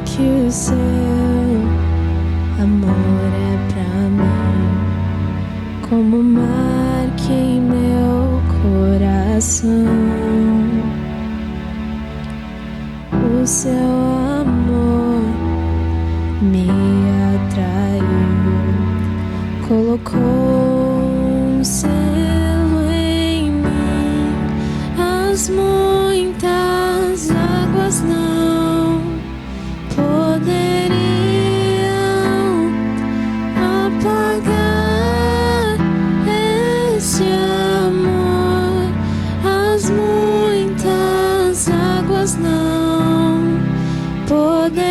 que o seu amor é pra mim, como o mar que em meu coração. O seu amor me atraiu, colocou um selo em mim. As muitas águas não poderiam apagar esse amor. As muitas águas não poderiam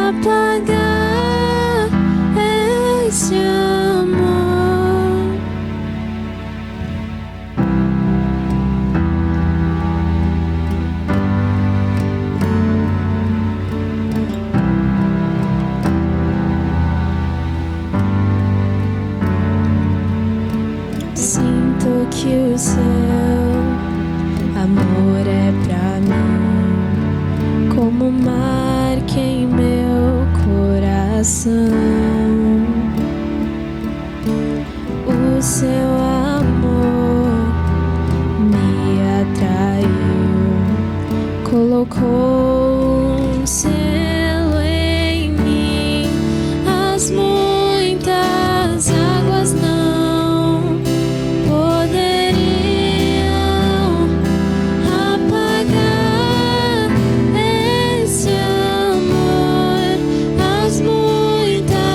apagar esse amor. Sinto que o seu amor é pra mim, como o mar que em meu coração. O seu amor me atraiu, colocou um selo em mim. As muitas águas não poderiam apagar esse amor. As muitas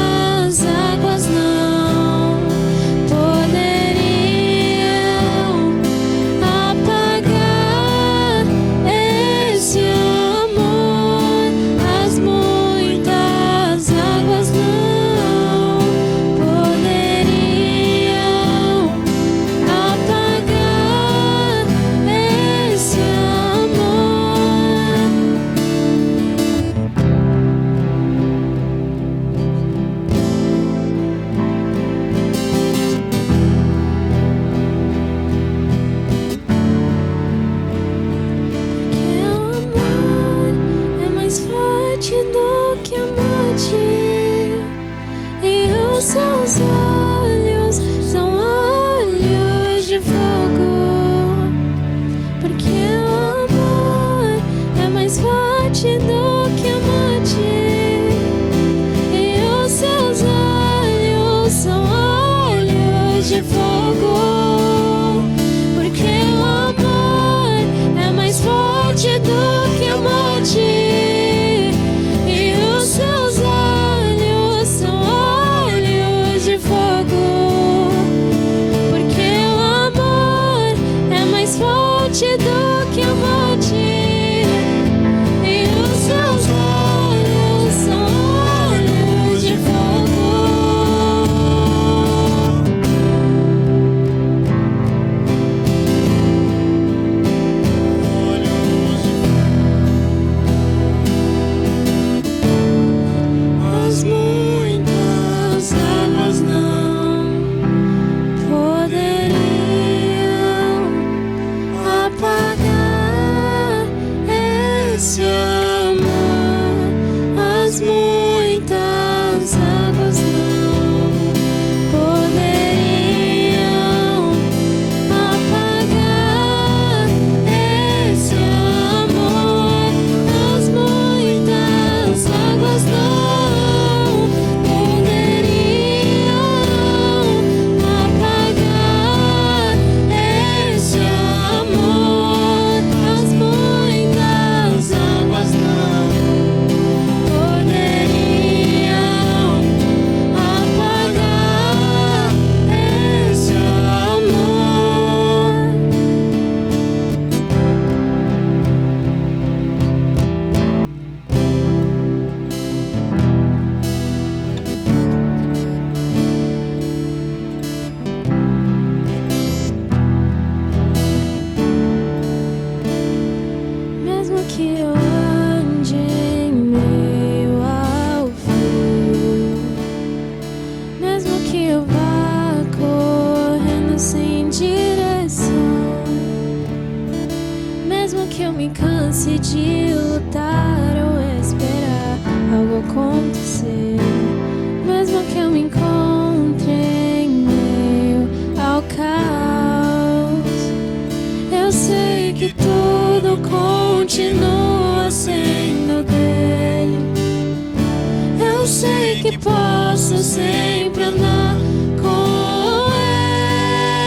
Eu sei que posso sempre andar com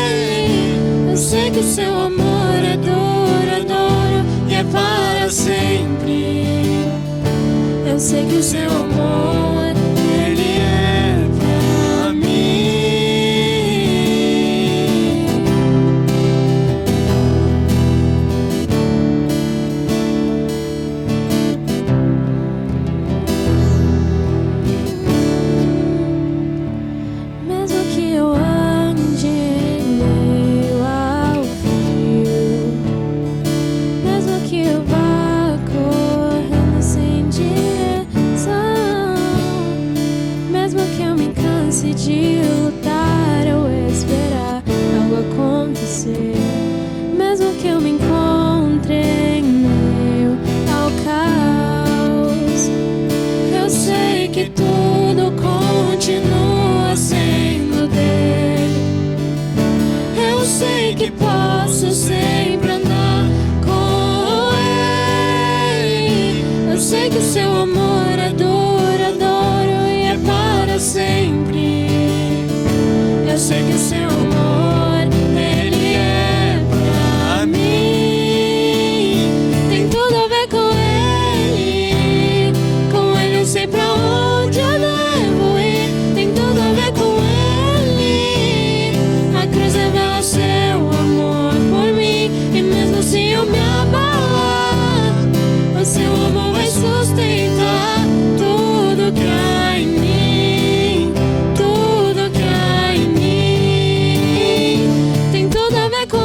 Ele. Eu sei que o seu amor é duradouro e é para sempre. Eu sei que o seu amor, ele é pra mim. Mesmo que eu ande em meio ao frio, mesmo que eu vá correndo sem direção, mesmo que eu me canse de lutar ou esperar algo acontecer, mesmo que eu me encontre em meio ao caos, eu sei que tudo continua sendo dele. Eu sei que posso sempre andar com Ele. Eu sei que o seu amor é duradouro e é para sempre. Eu sei que o seu amor, ele é pra mim. Tem tudo a ver com Ele. Com Ele eu sei pra onde eu devo ir. Tem tudo a ver com Ele. A cruz revela seu amor por mim. E mesmo se eu me abalar, o seu amor vai sustentar tudo que há em mim. Tudo que há em mim. Tem tudo a ver com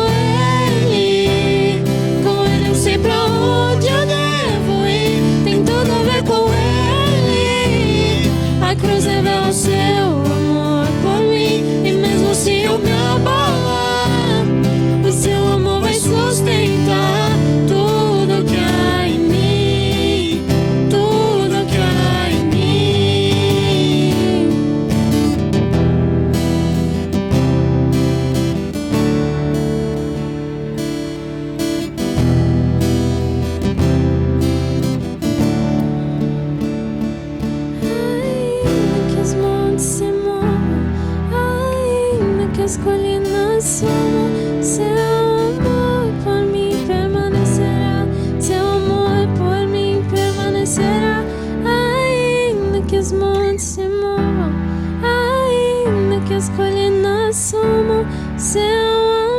Ele. Com Ele eu sei pra onde eu devo ir. Tem tudo a ver com Ele. A cruz revela seu amor por mim. E mesmo se eu me abalar, o seu amor vai sustentar tudo que há em mim. Tudo que há em mim. Ainda que os montes se movam, ainda que as colinas sumam, seu amor por mim permanecerá. Seu amor por mim permanecerá. Ainda que os montes se movam, ainda que as colinas sumam, seu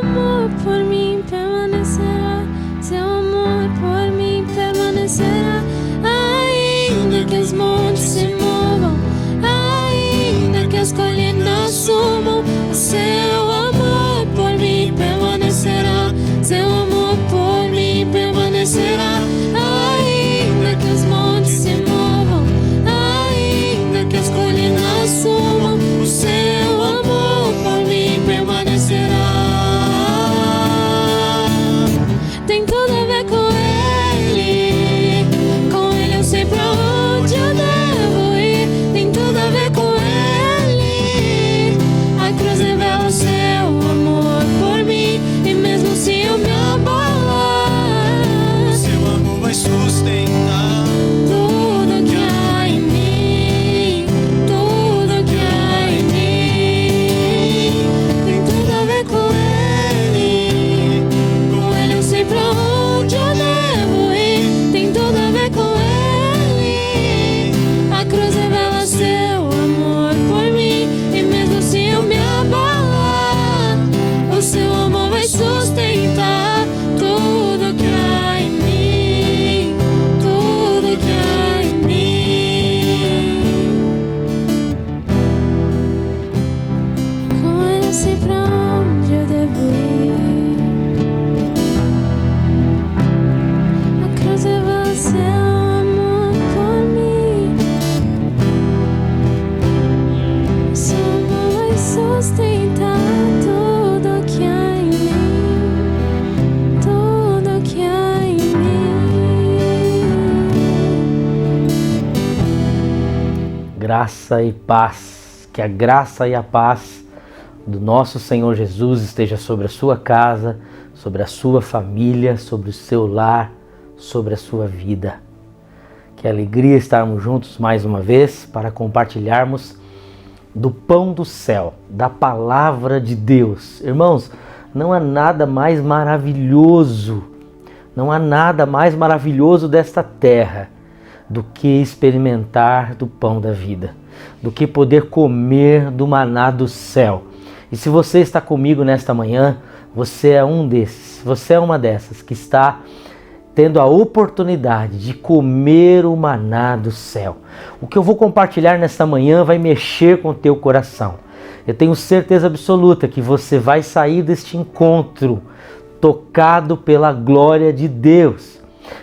amor por mim permanecerá. Seu amor por mim permanecerá. Ainda que os montes se movam, ainda que as colinas sumam, seu amor por mim permanecerá. Seu amor por mim permanecerá. Ainda que os montes se movam, ainda que as colinas sumam, o seu amor por mim permanecerá. Tem tudo a ver com Ele. Com Ele eu sei pra onde eu devo ir. Tem tudo a ver com Ele. A cruz revela seu amor por mim. E mesmo se eu me abalar, Seu amor vai sustentar. tudo que há em mim. Tudo que há em mim. Tem tudo a ver com Ele. Com Ele eu sei pra onde eu devo ir. Tem tudo a ver com Ele. A cruz revela seu amor por mim. E mesmo se eu me abalar, o seu amor vai sustentar tudo que há em mim. Tudo que há em mim. Com Ele eu sei pra onde eu devo ir. A cruz revela seu amor por mim. O seu amor vai sustentar tudo que há em mim. Tudo que há em mim. Graça e paz, que a graça e a paz do nosso Senhor Jesus esteja sobre a sua casa, sobre a sua família, sobre o seu lar, sobre a sua vida. Que Que alegria estarmos juntos mais uma vez para compartilharmos do pão do céu, da palavra de Deus. Irmãos, não há nada mais maravilhoso, não há nada mais maravilhoso desta terra do que experimentar do pão da vida, do que poder comer do maná do céu. E se você está comigo nesta manhã, você é um desses, você é uma dessas que está tendo a oportunidade de comer o maná do céu. O que eu vou compartilhar nesta manhã vai mexer com o teu coração. Eu tenho certeza absoluta que você vai sair deste encontro tocado pela glória de Deus.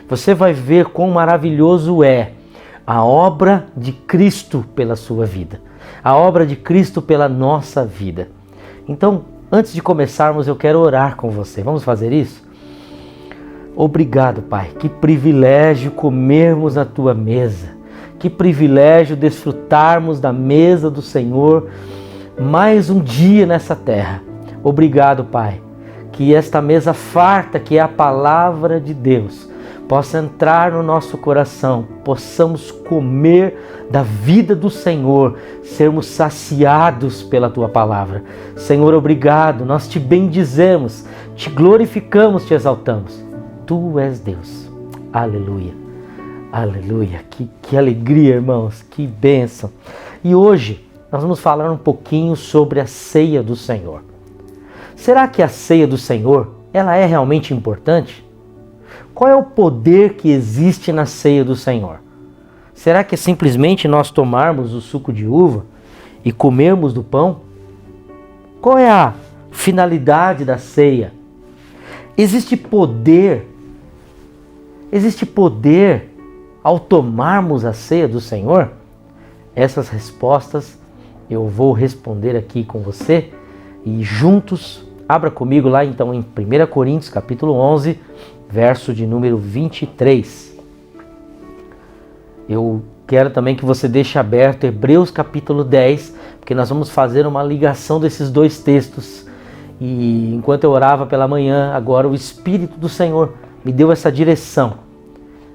Você vai ver quão maravilhoso é a obra de Cristo pela sua vida, a obra de Cristo pela nossa vida. Então, antes de começarmos, eu quero orar com você. Vamos fazer isso? Obrigado, Pai. Que privilégio comermos à Tua mesa. Que privilégio desfrutarmos da mesa do Senhor mais um dia nessa terra. Obrigado, Pai. Que esta mesa farta, que é a palavra de Deus, possa entrar no nosso coração, possamos comer da vida do Senhor, sermos saciados pela Tua palavra. Senhor, obrigado. Nós Te bendizemos, Te glorificamos, Te exaltamos. Tu és Deus. Aleluia. Aleluia. Que alegria, irmãos. Que bênção. E hoje nós vamos falar um pouquinho sobre a ceia do Senhor. Será que a ceia do Senhor, ela é realmente importante? Qual é o poder que existe na ceia do Senhor? Será que é simplesmente nós tomarmos o suco de uva e comermos do pão? Qual é a finalidade da ceia? Existe poder ao tomarmos a ceia do Senhor? Essas respostas eu vou responder aqui com você e juntos, abra comigo lá então em 1 Coríntios capítulo 11, verso de número 23. Eu quero também que você deixe aberto Hebreus capítulo 10, porque nós vamos fazer uma ligação desses dois textos. E enquanto eu orava pela manhã, agora o Espírito do Senhor me deu essa direção.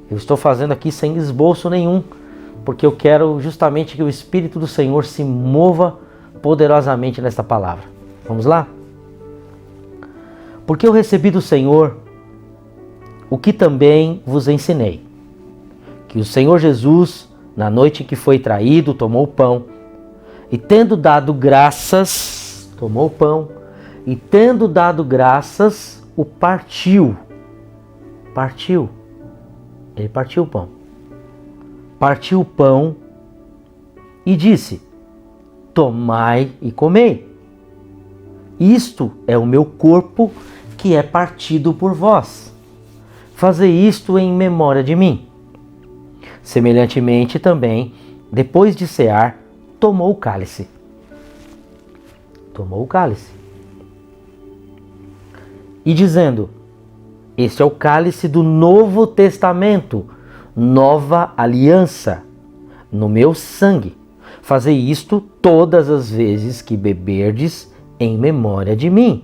Eu estou fazendo aqui sem esboço nenhum, porque eu quero justamente que o Espírito do Senhor se mova poderosamente nesta palavra. Vamos lá? Porque eu recebi do Senhor o que também vos ensinei, que o Senhor Jesus, na noite em que foi traído, tomou o pão, e tendo dado graças, tomou o pão, e tendo dado graças, o partiu. Ele partiu o pão. Partiu o pão e disse: tomai e comei. Isto é o meu corpo que é partido por vós. Fazei isto em memória de mim. Semelhantemente também, depois de cear, tomou o cálice. E dizendo: este é o cálice do Novo Testamento, nova aliança, no meu sangue. Fazei isto todas as vezes que beberdes em memória de mim.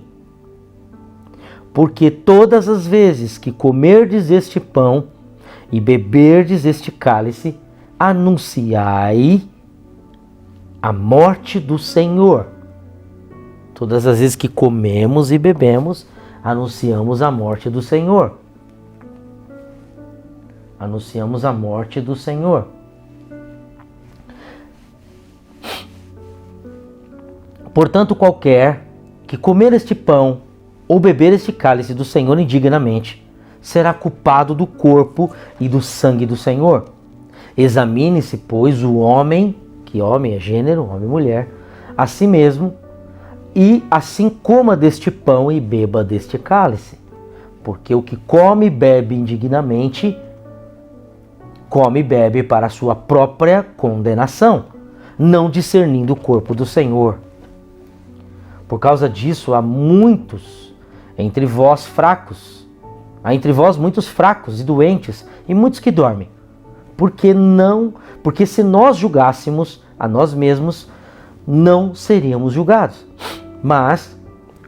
Porque todas as vezes que comerdes este pão e beberdes este cálice, anunciai a morte do Senhor. Todas as vezes que comemos e bebemos, anunciamos a morte do Senhor. Anunciamos a morte do Senhor. Portanto, qualquer que comer este pão ou beber este cálice do Senhor indignamente, será culpado do corpo e do sangue do Senhor. Examine-se, pois, o homem, que homem é gênero, homem e mulher, a si mesmo, e assim coma deste pão e beba deste cálice. Porque o que come e bebe indignamente, come e bebe para a sua própria condenação, não discernindo o corpo do Senhor. Por causa disso, há muitos entre vós fracos, há entre vós muitos fracos e doentes, e muitos que dormem. Porque se nós julgássemos a nós mesmos, não seríamos julgados. Mas,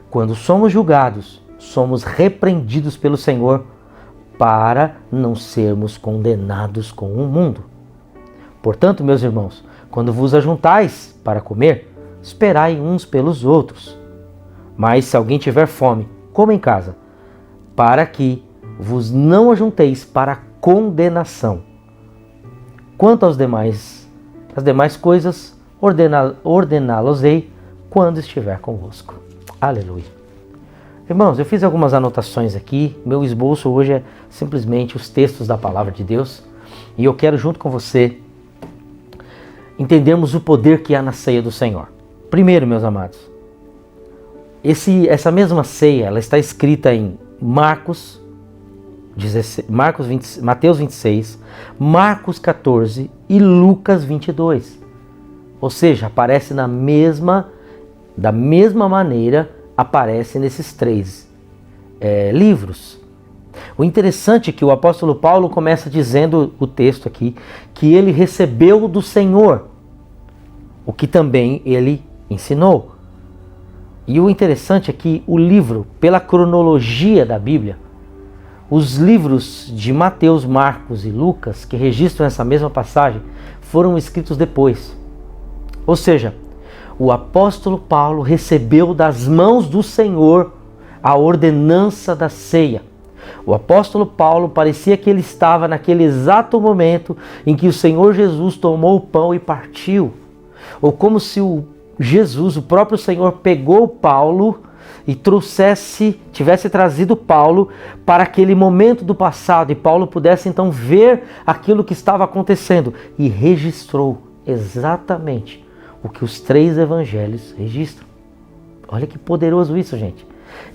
quando somos julgados, somos repreendidos pelo Senhor, para não sermos condenados com o mundo. Portanto, meus irmãos, quando vos ajuntais para comer, esperai uns pelos outros. Mas se alguém tiver fome, coma em casa, para que vos não ajunteis para condenação. Quanto às demais coisas, ordená-los-ei quando estiver convosco. Aleluia. Irmãos, eu fiz algumas anotações aqui. Meu esboço hoje é simplesmente os textos da palavra de Deus. E eu quero, junto com você, entendermos o poder que há na ceia do Senhor. Primeiro, meus amados, essa mesma ceia, ela está escrita em Mateus 26, Marcos 14 e Lucas 22. Ou seja, aparece da mesma maneira, aparece nesses três livros. O interessante é que o apóstolo Paulo começa dizendo, o texto aqui, que ele recebeu do Senhor, o que também ele ensinou. E o interessante é que o livro, pela cronologia da Bíblia, os livros de Mateus, Marcos e Lucas, que registram essa mesma passagem, foram escritos depois. Ou seja, o apóstolo Paulo recebeu das mãos do Senhor a ordenança da ceia. O apóstolo Paulo parecia que ele estava naquele exato momento em que o Senhor Jesus tomou o pão e partiu. Ou como se o próprio Senhor, pegou Paulo e tivesse trazido Paulo para aquele momento do passado, e Paulo pudesse então ver aquilo que estava acontecendo e registrou exatamente o que os três evangelhos registram. Olha que poderoso isso, gente.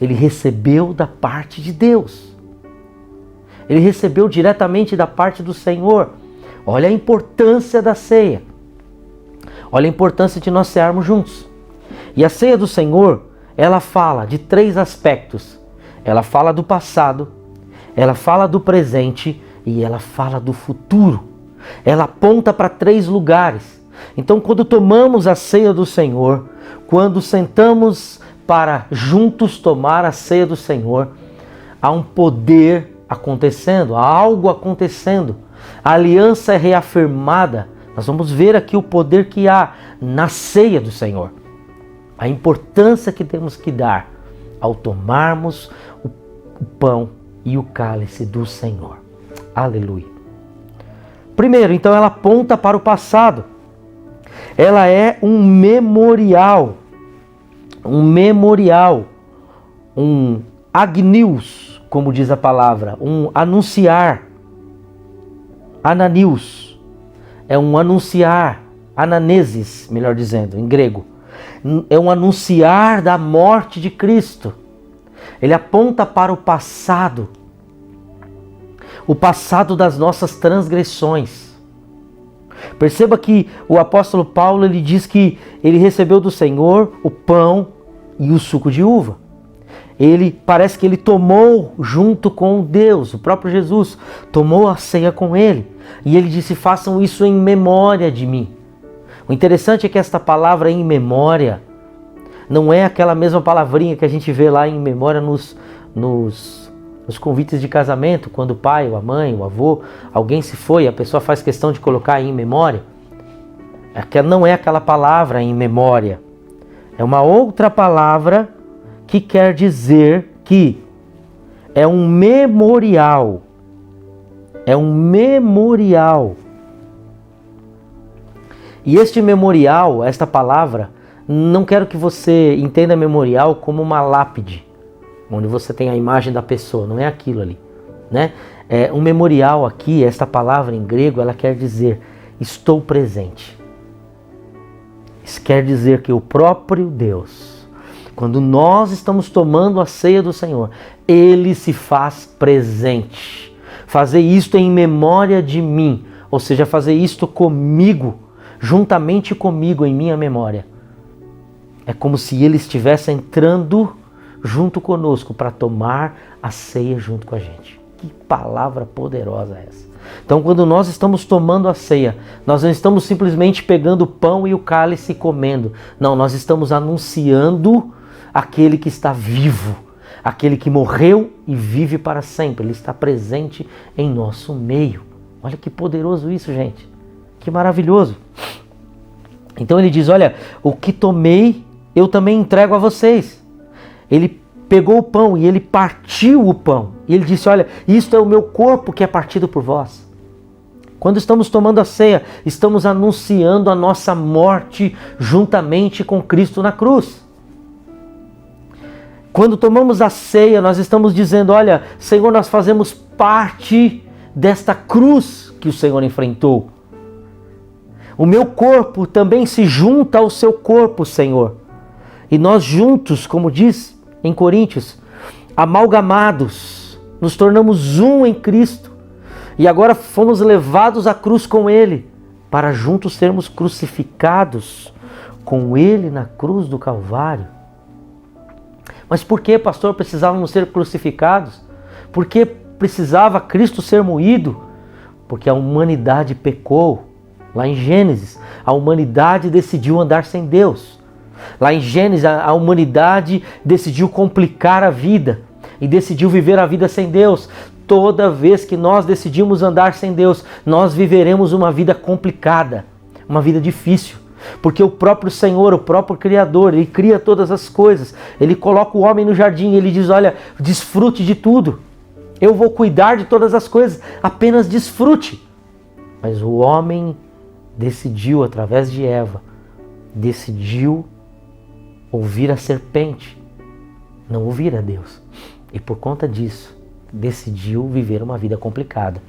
Ele recebeu da parte de Deus. Ele recebeu diretamente da parte do Senhor. Olha a importância da ceia. Olha a importância de nós cearmos juntos. E a ceia do Senhor, ela fala de três aspectos. Ela fala do passado, ela fala do presente e ela fala do futuro. Ela aponta para três lugares. Então, quando tomamos a ceia do Senhor, quando sentamos para juntos tomar a ceia do Senhor, há um poder acontecendo, há algo acontecendo. A aliança é reafirmada. Nós vamos ver aqui o poder que há na ceia do Senhor. A importância que temos que dar ao tomarmos o pão e o cálice do Senhor. Aleluia. Primeiro, então, ela aponta para o passado. Ela é um memorial, um agnius, como diz a palavra, um anunciar, ananius, é um anunciar, ananesis, melhor dizendo, em grego, é um anunciar da morte de Cristo. Ele aponta para o passado das nossas transgressões. Perceba que o apóstolo Paulo, ele diz que ele recebeu do Senhor o pão e o suco de uva. Parece que ele tomou junto com Deus, o próprio Jesus, tomou a ceia com ele. E ele disse, façam isso em memória de mim. O interessante é que esta palavra em memória não é aquela mesma palavrinha que a gente vê lá em memória nos convites de casamento, quando o pai, ou a mãe, o avô, alguém se foi, a pessoa faz questão de colocar em memória. Não é aquela palavra em memória. É uma outra palavra que quer dizer que é um memorial. É um memorial. E este memorial, esta palavra, não quero que você entenda memorial como uma lápide, onde você tem a imagem da pessoa, não é aquilo ali, né? Um memorial aqui, esta palavra em grego, ela quer dizer estou presente. Isso quer dizer que o próprio Deus, quando nós estamos tomando a ceia do Senhor, Ele se faz presente. Fazer isto em memória de mim, ou seja, fazer isto comigo, juntamente comigo em minha memória. É como se Ele estivesse entrando junto conosco para tomar a ceia junto com a gente. Que palavra poderosa é essa? Então, quando nós estamos tomando a ceia, nós não estamos simplesmente pegando o pão e o cálice e comendo. Não, nós estamos anunciando aquele que está vivo, aquele que morreu e vive para sempre. Ele está presente em nosso meio. Olha que poderoso isso, gente. Que maravilhoso. Então ele diz, olha, o que tomei, eu também entrego a vocês. Ele pegou o pão e ele partiu o pão. E ele disse, olha, isto é o meu corpo que é partido por vós. Quando estamos tomando a ceia, estamos anunciando a nossa morte juntamente com Cristo na cruz. Quando tomamos a ceia, nós estamos dizendo, olha, Senhor, nós fazemos parte desta cruz que o Senhor enfrentou. O meu corpo também se junta ao seu corpo, Senhor. E nós juntos, como diz em Coríntios, amalgamados, nos tornamos um em Cristo. E agora fomos levados à cruz com Ele, para juntos sermos crucificados com Ele na cruz do Calvário. Mas por que, pastor, precisávamos ser crucificados? Por que precisava Cristo ser moído? Porque a humanidade pecou. Lá em Gênesis, a humanidade decidiu andar sem Deus. Lá em Gênesis, a humanidade decidiu complicar a vida e decidiu viver a vida sem Deus. Toda vez que nós decidimos andar sem Deus, nós viveremos uma vida complicada, uma vida difícil. Porque o próprio Senhor, o próprio Criador, Ele cria todas as coisas. Ele coloca o homem no jardim e Ele diz, olha, desfrute de tudo. Eu vou cuidar de todas as coisas, apenas desfrute. Mas o homem decidiu, através de Eva, decidiu ouvir a serpente, não ouvir a Deus. E por conta disso, decidiu viver uma vida complicada.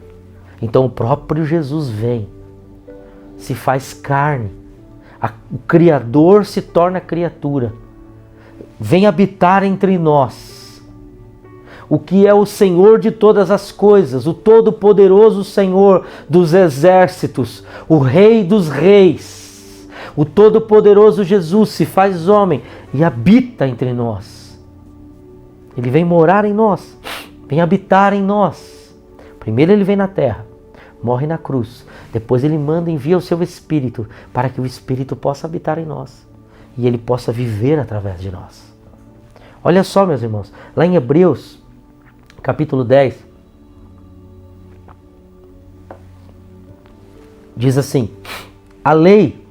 Então o próprio Jesus vem, se faz carne, o Criador se torna criatura, vem habitar entre nós. O que é o Senhor de todas as coisas, o Todo-Poderoso Senhor dos exércitos, o Rei dos reis, o Todo-Poderoso Jesus se faz homem e habita entre nós. Ele vem morar em nós, vem habitar em nós. Primeiro ele vem na terra, morre na cruz, depois ele envia o seu Espírito para que o Espírito possa habitar em nós e ele possa viver através de nós. Olha só, meus irmãos, lá em Hebreus, capítulo 10, diz assim, a lei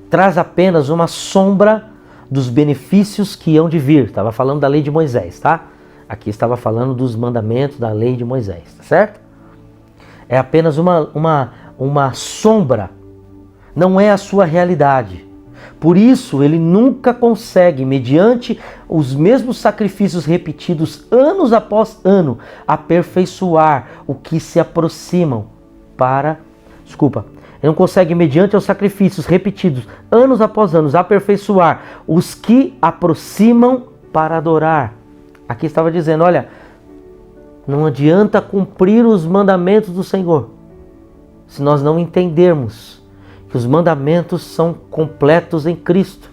traz apenas uma sombra dos benefícios que hão de vir. Estava falando da lei de Moisés, tá? Aqui estava falando dos mandamentos da lei de Moisés, tá certo? É apenas uma sombra, não é a sua realidade. Por isso, ele nunca consegue, mediante os mesmos sacrifícios repetidos anos após ano, aperfeiçoar o que se aproximam ele não consegue, mediante os sacrifícios repetidos anos após anos, aperfeiçoar os que aproximam para adorar. Aqui estava dizendo, olha, não adianta cumprir os mandamentos do Senhor se nós não entendermos que os mandamentos são completos em Cristo.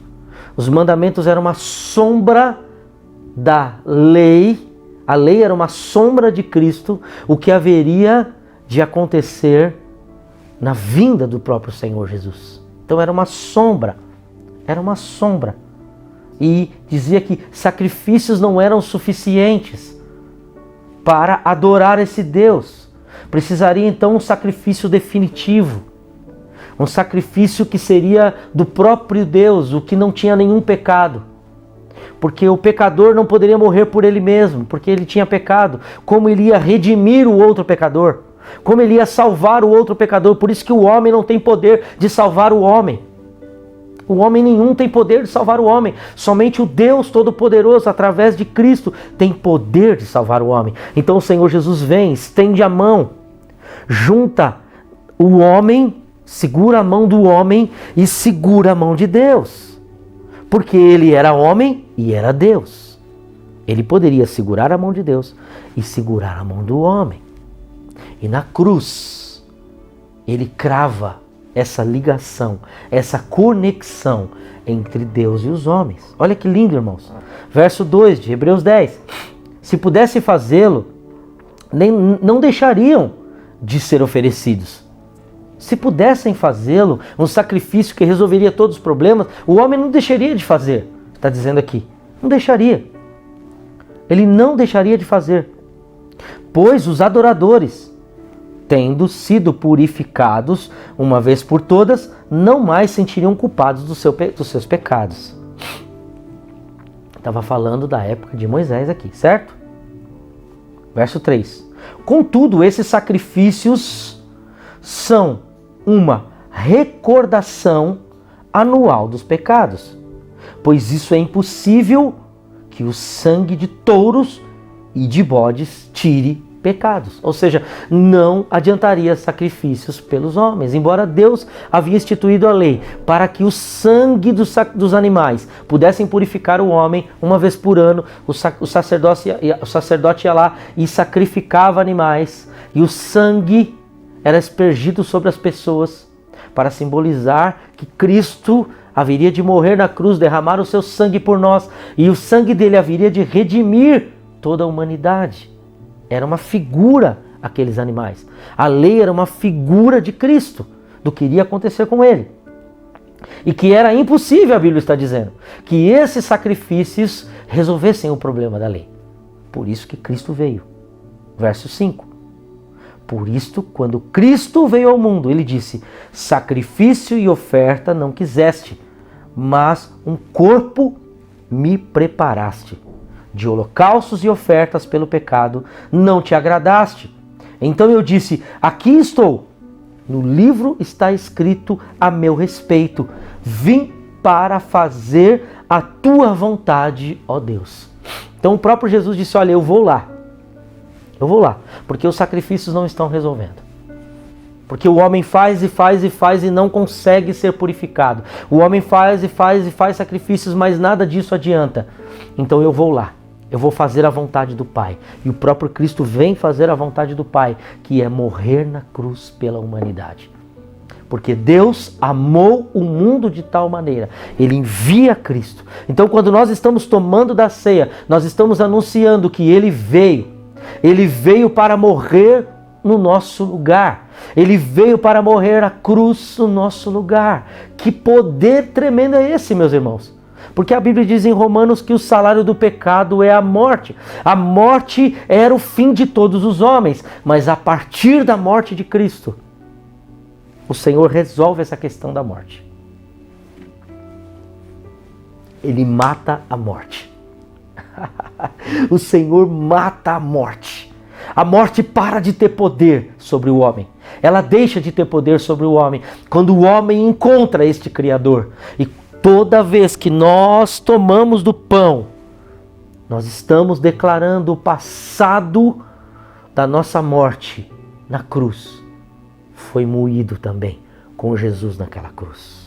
Os mandamentos eram uma sombra da lei, a lei era uma sombra de Cristo, o que haveria de acontecer na vinda do próprio Senhor Jesus. Então era uma sombra. E dizia que sacrifícios não eram suficientes para adorar esse Deus. Precisaria então um sacrifício definitivo. Um sacrifício que seria do próprio Deus, o que não tinha nenhum pecado. Porque o pecador não poderia morrer por ele mesmo, porque ele tinha pecado. Como ele ia redimir o outro pecador? Como ele ia salvar o outro pecador? Por isso que o homem não tem poder de salvar o homem. O homem nenhum tem poder de salvar o homem. Somente o Deus Todo-Poderoso, através de Cristo, tem poder de salvar o homem. Então o Senhor Jesus vem, estende a mão, junta o homem, segura a mão do homem e segura a mão de Deus. Porque ele era homem e era Deus. Ele poderia segurar a mão de Deus e segurar a mão do homem. E na cruz, ele crava essa ligação, essa conexão entre Deus e os homens. Olha que lindo, irmãos. Verso 2 de Hebreus 10. Se pudesse fazê-lo, não deixariam de ser oferecidos. Se pudessem fazê-lo, um sacrifício que resolveria todos os problemas, o homem não deixaria de fazer. Está dizendo aqui. Não deixaria. Ele não deixaria de fazer. Pois os adoradores, tendo sido purificados uma vez por todas, não mais sentiriam culpados dos seus pecados. Estava falando da época de Moisés aqui, certo? Verso 3. Contudo, esses sacrifícios são uma recordação anual dos pecados, pois isso é impossível que o sangue de touros e de bodes tire pecados. Ou seja, não adiantaria sacrifícios pelos homens, embora Deus havia instituído a lei para que o sangue dos animais pudessem purificar o homem uma vez por ano. O sacerdote ia lá e sacrificava animais, e o sangue era aspergido sobre as pessoas para simbolizar que Cristo haveria de morrer na cruz, derramar o seu sangue por nós, e o sangue dele haveria de redimir toda a humanidade. Era uma figura aqueles animais. A lei era uma figura de Cristo, do que iria acontecer com ele. E que era impossível, a Bíblia está dizendo, que esses sacrifícios resolvessem o problema da lei. Por isso que Cristo veio. Verso 5. Por isto, quando Cristo veio ao mundo, ele disse: sacrifício e oferta não quiseste, mas um corpo me preparaste. De holocaustos e ofertas pelo pecado não te agradaste. Então eu disse: aqui estou. No livro está escrito a meu respeito: vim para fazer a tua vontade, ó Deus. Então o próprio Jesus disse: olha, eu vou lá, porque os sacrifícios não estão resolvendo. Porque o homem faz e não consegue ser purificado. O homem faz sacrifícios, mas nada disso adianta. Então eu vou lá. Eu vou fazer a vontade do Pai. E o próprio Cristo vem fazer a vontade do Pai, que é morrer na cruz pela humanidade. Porque Deus amou o mundo de tal maneira. Ele envia Cristo. Então, quando nós estamos tomando da ceia, nós estamos anunciando que Ele veio. Ele veio para morrer no nosso lugar. Ele veio para morrer na cruz no nosso lugar. Que poder tremendo é esse, meus irmãos? Porque a Bíblia diz em Romanos que o salário do pecado é a morte. A morte era o fim de todos os homens, mas a partir da morte de Cristo, o Senhor resolve essa questão da morte. Ele mata a morte. O Senhor mata a morte. A morte para de ter poder sobre o homem. Ela deixa de ter poder sobre o homem quando o homem encontra este Criador. E toda vez que nós tomamos do pão, nós estamos declarando o passado da nossa morte na cruz. Foi moído também com Jesus naquela cruz.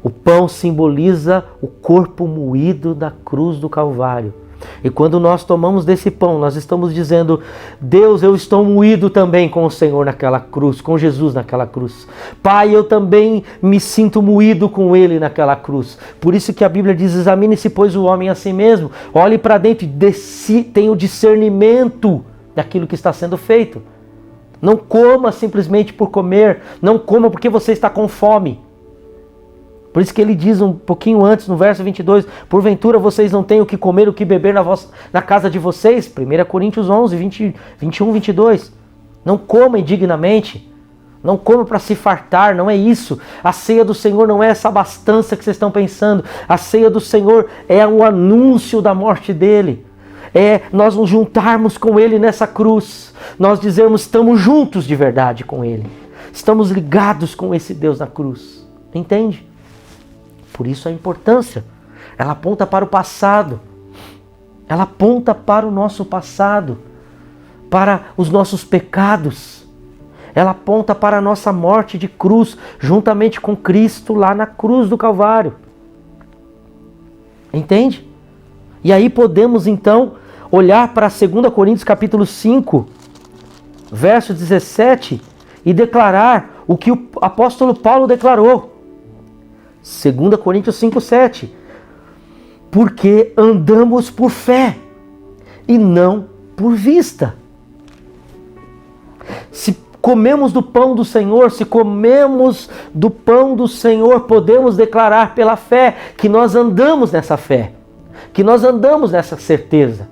O pão simboliza o corpo moído da cruz do Calvário. E quando nós tomamos desse pão, nós estamos dizendo: Deus, eu estou moído também com o Senhor naquela cruz, com Jesus naquela cruz. Pai, eu também me sinto moído com Ele naquela cruz. Por isso que a Bíblia diz: examine-se, pois, o homem a si mesmo. Olhe para dentro e tenha o discernimento daquilo que está sendo feito. Não coma simplesmente por comer. Não coma porque você está com fome. Por isso que ele diz um pouquinho antes, no verso 22, porventura vocês não têm o que comer, o que beber na casa de vocês? 1 Coríntios 11, 21, 22. Não coma indignamente, não coma para se fartar, não é isso. A ceia do Senhor não é essa abastança que vocês estão pensando. A ceia do Senhor é um anúncio da morte dele. É nós nos juntarmos com ele nessa cruz. Nós dizermos: estamos juntos de verdade com ele. Estamos ligados com esse Deus na cruz. Entende? Por isso a importância. Ela aponta para o passado. Ela aponta para o nosso passado, para os nossos pecados. Ela aponta para a nossa morte de cruz, juntamente com Cristo lá na cruz do Calvário. Entende? E aí podemos então olhar para 2 Coríntios capítulo 5, verso 17, e declarar o que o apóstolo Paulo declarou. 2 Coríntios 5, 7. Porque andamos por fé e não por vista. Se comemos do pão do Senhor, podemos declarar pela fé que nós andamos nessa fé, que nós andamos nessa certeza.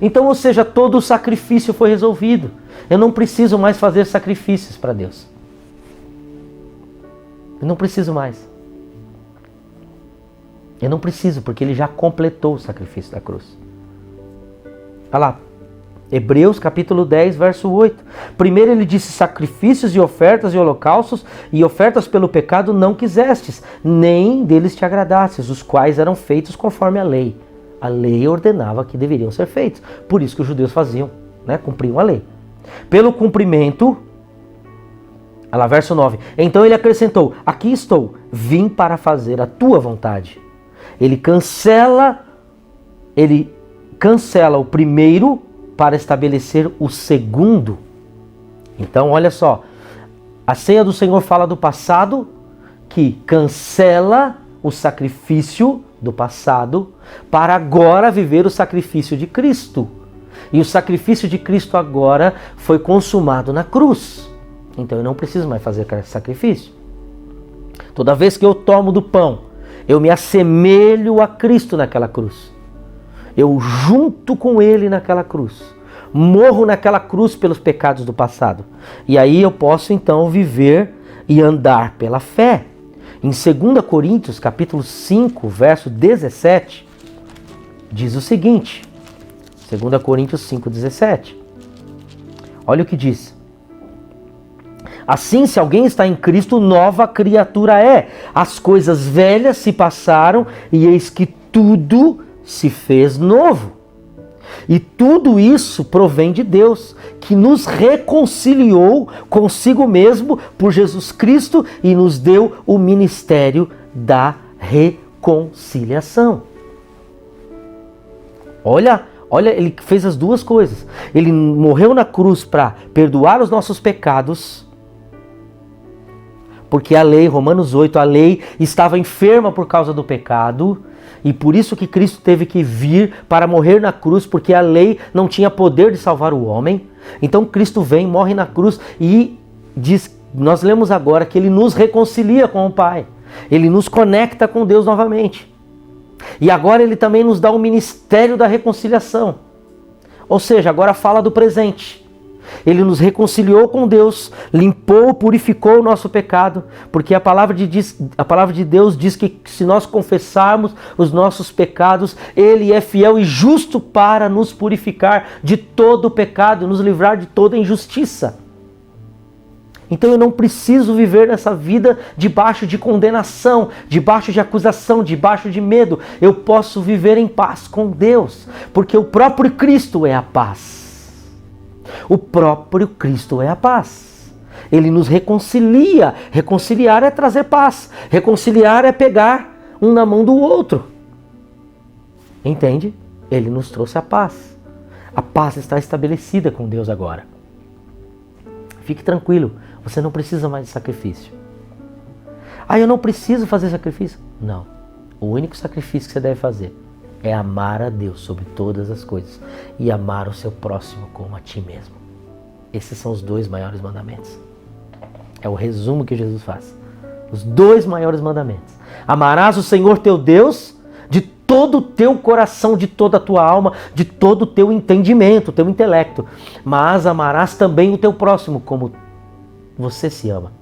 Então, ou seja, todo o sacrifício foi resolvido. Eu não preciso mais fazer sacrifícios para Deus. Eu não preciso mais. Eu não preciso, porque Ele já completou o sacrifício da cruz. Olha lá, Hebreus capítulo 10, verso 8. Primeiro ele disse: sacrifícios e ofertas e holocaustos e ofertas pelo pecado não quisestes, nem deles te agradastes, os quais eram feitos conforme a lei. A lei ordenava que deveriam ser feitos. Por isso que os judeus faziam, né? Cumpriam a lei. Pelo cumprimento, olha lá, verso 9. Então ele acrescentou: aqui estou, vim para fazer a tua vontade. Ele cancela o primeiro para estabelecer o segundo. Então, olha só, a ceia do Senhor fala do passado, que cancela o sacrifício do passado, para agora viver o sacrifício de Cristo. E o sacrifício de Cristo agora foi consumado na cruz. Então eu não preciso mais fazer sacrifício. Toda vez que eu tomo do pão, eu me assemelho a Cristo naquela cruz. Eu junto com Ele naquela cruz. Morro naquela cruz pelos pecados do passado. E aí eu posso então viver e andar pela fé. Em 2 Coríntios, capítulo 5, verso 17, diz o seguinte. 2 Coríntios 5, 17. Olha o que diz. Assim, se alguém está em Cristo, nova criatura é. As coisas velhas se passaram e eis que tudo se fez novo. E tudo isso provém de Deus, que nos reconciliou consigo mesmo por Jesus Cristo e nos deu o ministério da reconciliação. Olha, ele fez as duas coisas. Ele morreu na cruz para perdoar os nossos pecados, porque a lei, Romanos 8, a lei estava enferma por causa do pecado. E por isso que Cristo teve que vir para morrer na cruz, porque a lei não tinha poder de salvar o homem. Então Cristo vem, morre na cruz e diz, nós lemos agora que Ele nos reconcilia com o Pai. Ele nos conecta com Deus novamente. E agora Ele também nos dá o ministério da reconciliação. Ou seja, agora fala do presente. Ele nos reconciliou com Deus, limpou, purificou o nosso pecado, porque a palavra de Deus diz que se nós confessarmos os nossos pecados, Ele é fiel e justo para nos purificar de todo o pecado, nos livrar de toda injustiça. Então eu não preciso viver nessa vida debaixo de condenação, debaixo de acusação, debaixo de medo. Eu posso viver em paz com Deus, porque o próprio Cristo é a paz. O próprio Cristo é a paz. Ele nos reconcilia. Reconciliar é trazer paz. Reconciliar é pegar um na mão do outro. Entende? Ele nos trouxe a paz. A paz está estabelecida com Deus agora. Fique tranquilo, você não precisa mais de sacrifício. Ah, eu não preciso fazer sacrifício? Não. O único sacrifício que você deve fazer é amar a Deus sobre todas as coisas e amar o seu próximo como a ti mesmo. Esses são os 2 maiores mandamentos. É o resumo que Jesus faz. Os 2 maiores mandamentos. Amarás o Senhor teu Deus de todo o teu coração, de toda a tua alma, de todo o teu entendimento, teu intelecto. Mas amarás também o teu próximo como você se ama.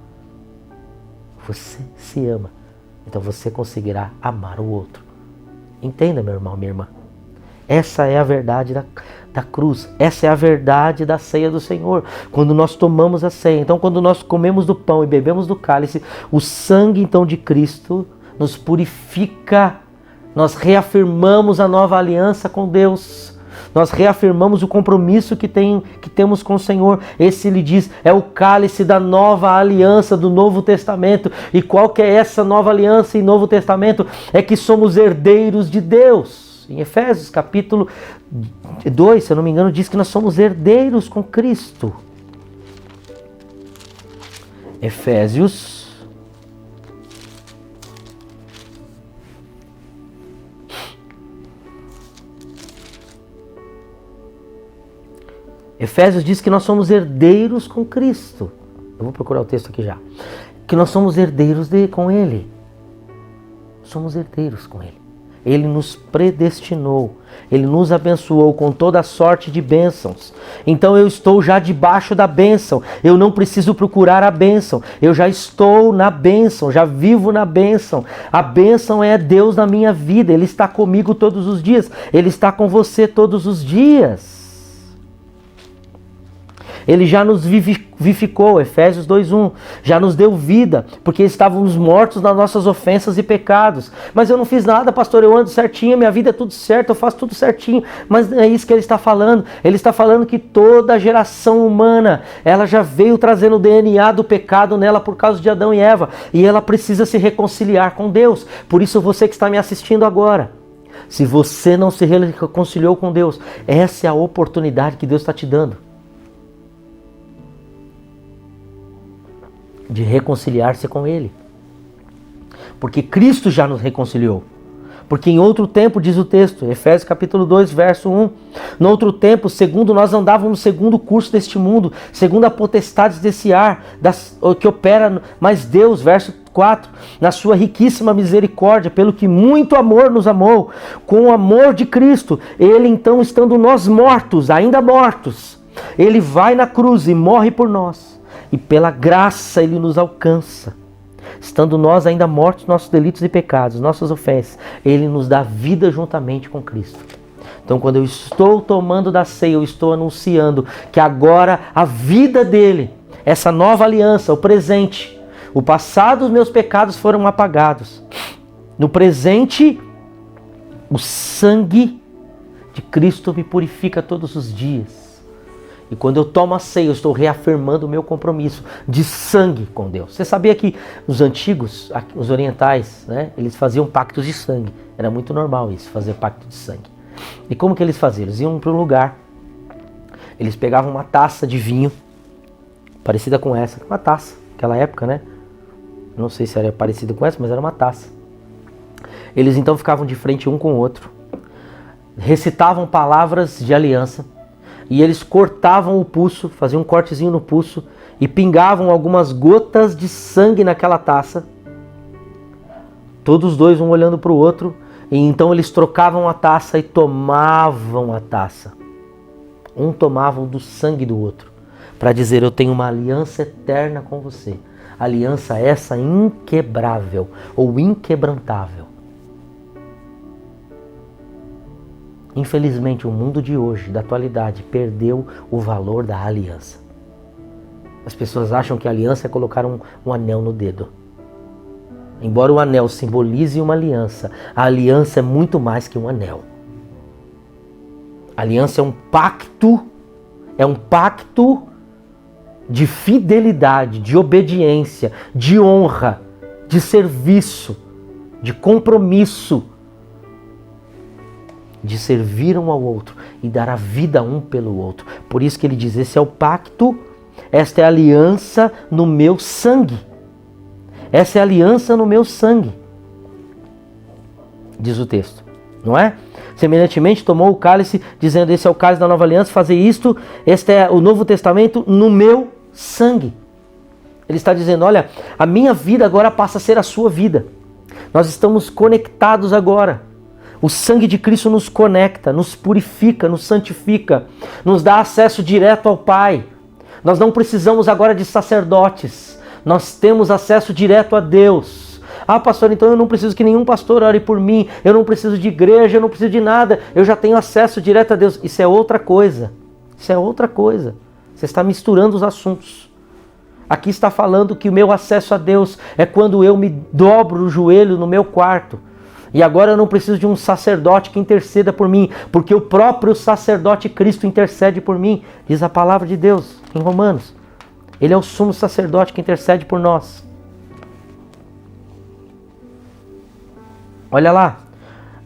Você se ama. Então você conseguirá amar o outro. Entenda, meu irmão, minha irmã. Essa é a verdade da cruz. Essa é a verdade da ceia do Senhor. Quando nós tomamos a ceia, então quando nós comemos do pão e bebemos do cálice, o sangue então de Cristo nos purifica. Nós reafirmamos a nova aliança com Deus. Nós reafirmamos o compromisso que temos com o Senhor. Esse, ele diz, é o cálice da nova aliança do Novo Testamento. E qual que é essa nova aliança e Novo Testamento? É que somos herdeiros de Deus. Em Efésios capítulo 2, se eu não me engano, diz que nós somos herdeiros com Cristo. Efésios diz que nós somos herdeiros com Cristo. Eu vou procurar o texto aqui já. Que nós somos herdeiros com Ele. Somos herdeiros com Ele. Ele nos predestinou. Ele nos abençoou com toda sorte de bênçãos. Então eu estou já debaixo da bênção. Eu não preciso procurar a bênção. Eu já estou na bênção, já vivo na bênção. A bênção é Deus na minha vida. Ele está comigo todos os dias. Ele está com você todos os dias. Ele já nos vivificou, Efésios 2:1, já nos deu vida, porque estávamos mortos nas nossas ofensas e pecados. Mas eu não fiz nada, pastor, eu ando certinho, minha vida é tudo certo, eu faço tudo certinho. Mas não é isso que ele está falando. Ele está falando que toda a geração humana, ela já veio trazendo o DNA do pecado nela por causa de Adão e Eva. E ela precisa se reconciliar com Deus. Por isso você que está me assistindo agora, se você não se reconciliou com Deus, essa é a oportunidade que Deus está te dando de reconciliar-se com Ele. Porque Cristo já nos reconciliou. Porque em outro tempo, diz o texto, Efésios capítulo 2, verso 1, no outro tempo, segundo nós andávamos segundo o curso deste mundo, segundo a potestade desse ar, que opera, mas Deus, verso 4, na sua riquíssima misericórdia, pelo que muito amor nos amou, com o amor de Cristo, Ele então, estando nós mortos, ainda mortos, Ele vai na cruz e morre por nós. E pela graça Ele nos alcança. Estando nós ainda mortos, nossos delitos e pecados, nossas ofensas, Ele nos dá vida juntamente com Cristo. Então quando eu estou tomando da ceia, eu estou anunciando que agora a vida dele, essa nova aliança, o presente, o passado, os meus pecados foram apagados. No presente, o sangue de Cristo me purifica todos os dias. E quando eu tomo a ceia, eu estou reafirmando o meu compromisso de sangue com Deus. Você sabia que os antigos, os orientais, né, eles faziam pactos de sangue. Era muito normal isso, fazer pacto de sangue. E como que eles faziam? Eles iam para um lugar, eles pegavam uma taça de vinho, parecida com essa, uma taça, naquela época, né? Não sei se era parecida com essa, mas era uma taça. Eles então ficavam de frente um com o outro, recitavam palavras de aliança, e eles cortavam o pulso, faziam um cortezinho no pulso e pingavam algumas gotas de sangue naquela taça. Todos dois, um olhando para o outro, e então eles trocavam a taça e tomavam a taça. Um tomava do sangue do outro, para dizer: eu tenho uma aliança eterna com você. Aliança essa inquebrável ou inquebrantável. Infelizmente, o mundo de hoje, da atualidade, perdeu o valor da aliança. As pessoas acham que a aliança é colocar um anel no dedo. Embora o anel simbolize uma aliança, a aliança é muito mais que um anel. A aliança é um pacto de fidelidade, de obediência, de honra, de serviço, de compromisso, de servir um ao outro e dar a vida um pelo outro. Por isso que ele diz: esse é o pacto, esta é a aliança no meu sangue. Essa é a aliança no meu sangue, diz o texto, não é? Semelhantemente tomou o cálice, dizendo: esse é o cálice da nova aliança, fazer isto, este é o Novo Testamento no meu sangue. Ele está dizendo: olha, a minha vida agora passa a ser a sua vida. Nós estamos conectados agora. O sangue de Cristo nos conecta, nos purifica, nos santifica, nos dá acesso direto ao Pai. Nós não precisamos agora de sacerdotes, nós temos acesso direto a Deus. Ah, pastor, então eu não preciso que nenhum pastor ore por mim, eu não preciso de igreja, eu não preciso de nada, eu já tenho acesso direto a Deus. Isso é outra coisa, isso é outra coisa. Você está misturando os assuntos. Aqui está falando que o meu acesso a Deus é quando eu me dobro o joelho no meu quarto. E agora eu não preciso de um sacerdote que interceda por mim, porque o próprio sacerdote Cristo intercede por mim, diz a palavra de Deus em Romanos. Ele é o sumo sacerdote que intercede por nós. Olha lá,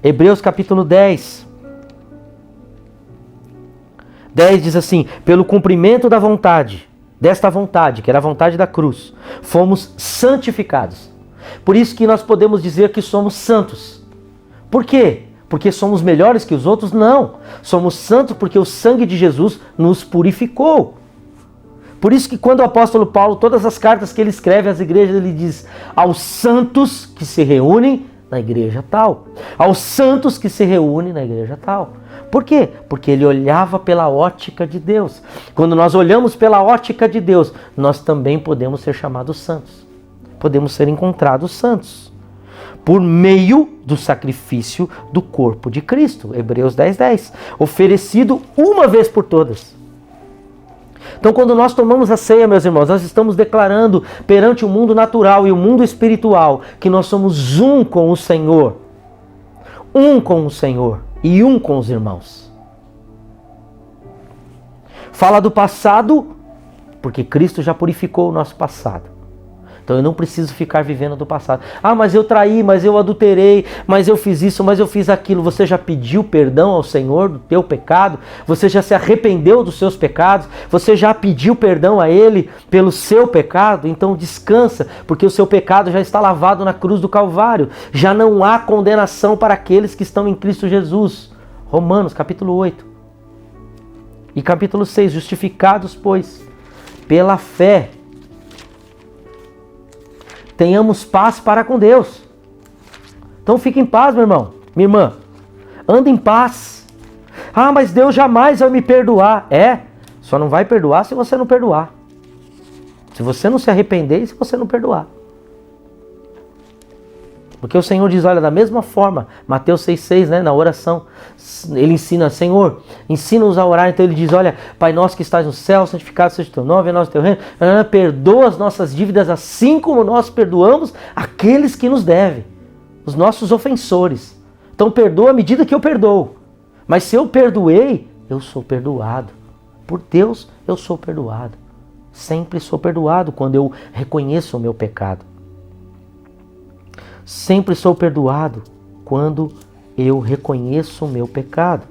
Hebreus capítulo 10. 10 diz assim: pelo cumprimento da vontade, desta vontade, que era a vontade da cruz, fomos santificados. Por isso que nós podemos dizer que somos santos. Por quê? Porque somos melhores que os outros? Não. Somos santos porque o sangue de Jesus nos purificou. Por isso que quando o apóstolo Paulo, todas as cartas que ele escreve às igrejas, ele diz: aos santos que se reúnem na igreja tal. Aos santos que se reúnem na igreja tal. Por quê? Porque ele olhava pela ótica de Deus. Quando nós olhamos pela ótica de Deus, nós também podemos ser chamados santos. Podemos ser encontrados santos. Por meio do sacrifício do corpo de Cristo. Hebreus 10:10. Oferecido uma vez por todas. Então, quando nós tomamos a ceia, meus irmãos, nós estamos declarando perante o mundo natural e o mundo espiritual que nós somos um com o Senhor. Um com o Senhor e um com os irmãos. Fala do passado, porque Cristo já purificou o nosso passado. Então eu não preciso ficar vivendo do passado. Ah, mas eu traí, mas eu adulterei, mas eu fiz isso, mas eu fiz aquilo. Você já pediu perdão ao Senhor do teu pecado? Você já se arrependeu dos seus pecados? Você já pediu perdão a Ele pelo seu pecado? Então descansa, porque o seu pecado já está lavado na cruz do Calvário. Já não há condenação para aqueles que estão em Cristo Jesus. Romanos capítulo 8 e capítulo 6. Justificados, pois, pela fé, tenhamos paz para com Deus. Então fique em paz, meu irmão, minha irmã. Anda em paz. Ah, mas Deus jamais vai me perdoar. Só não vai perdoar se você não perdoar. Se você não se arrepender e se você não perdoar. Porque o Senhor diz, olha, da mesma forma, Mateus 6,6, né, na oração, ele ensina, Senhor, ensina-nos a orar. Então ele diz, olha, Pai nosso que estás no céu, santificado seja o teu nome, venha a nós o teu reino, perdoa as nossas dívidas assim como nós perdoamos aqueles que nos devem, os nossos ofensores. Então perdoa à medida que eu perdoo. Mas se eu perdoei, eu sou perdoado. Por Deus, eu sou perdoado. Sempre sou perdoado quando eu reconheço o meu pecado. Sempre sou perdoado quando eu reconheço o meu pecado.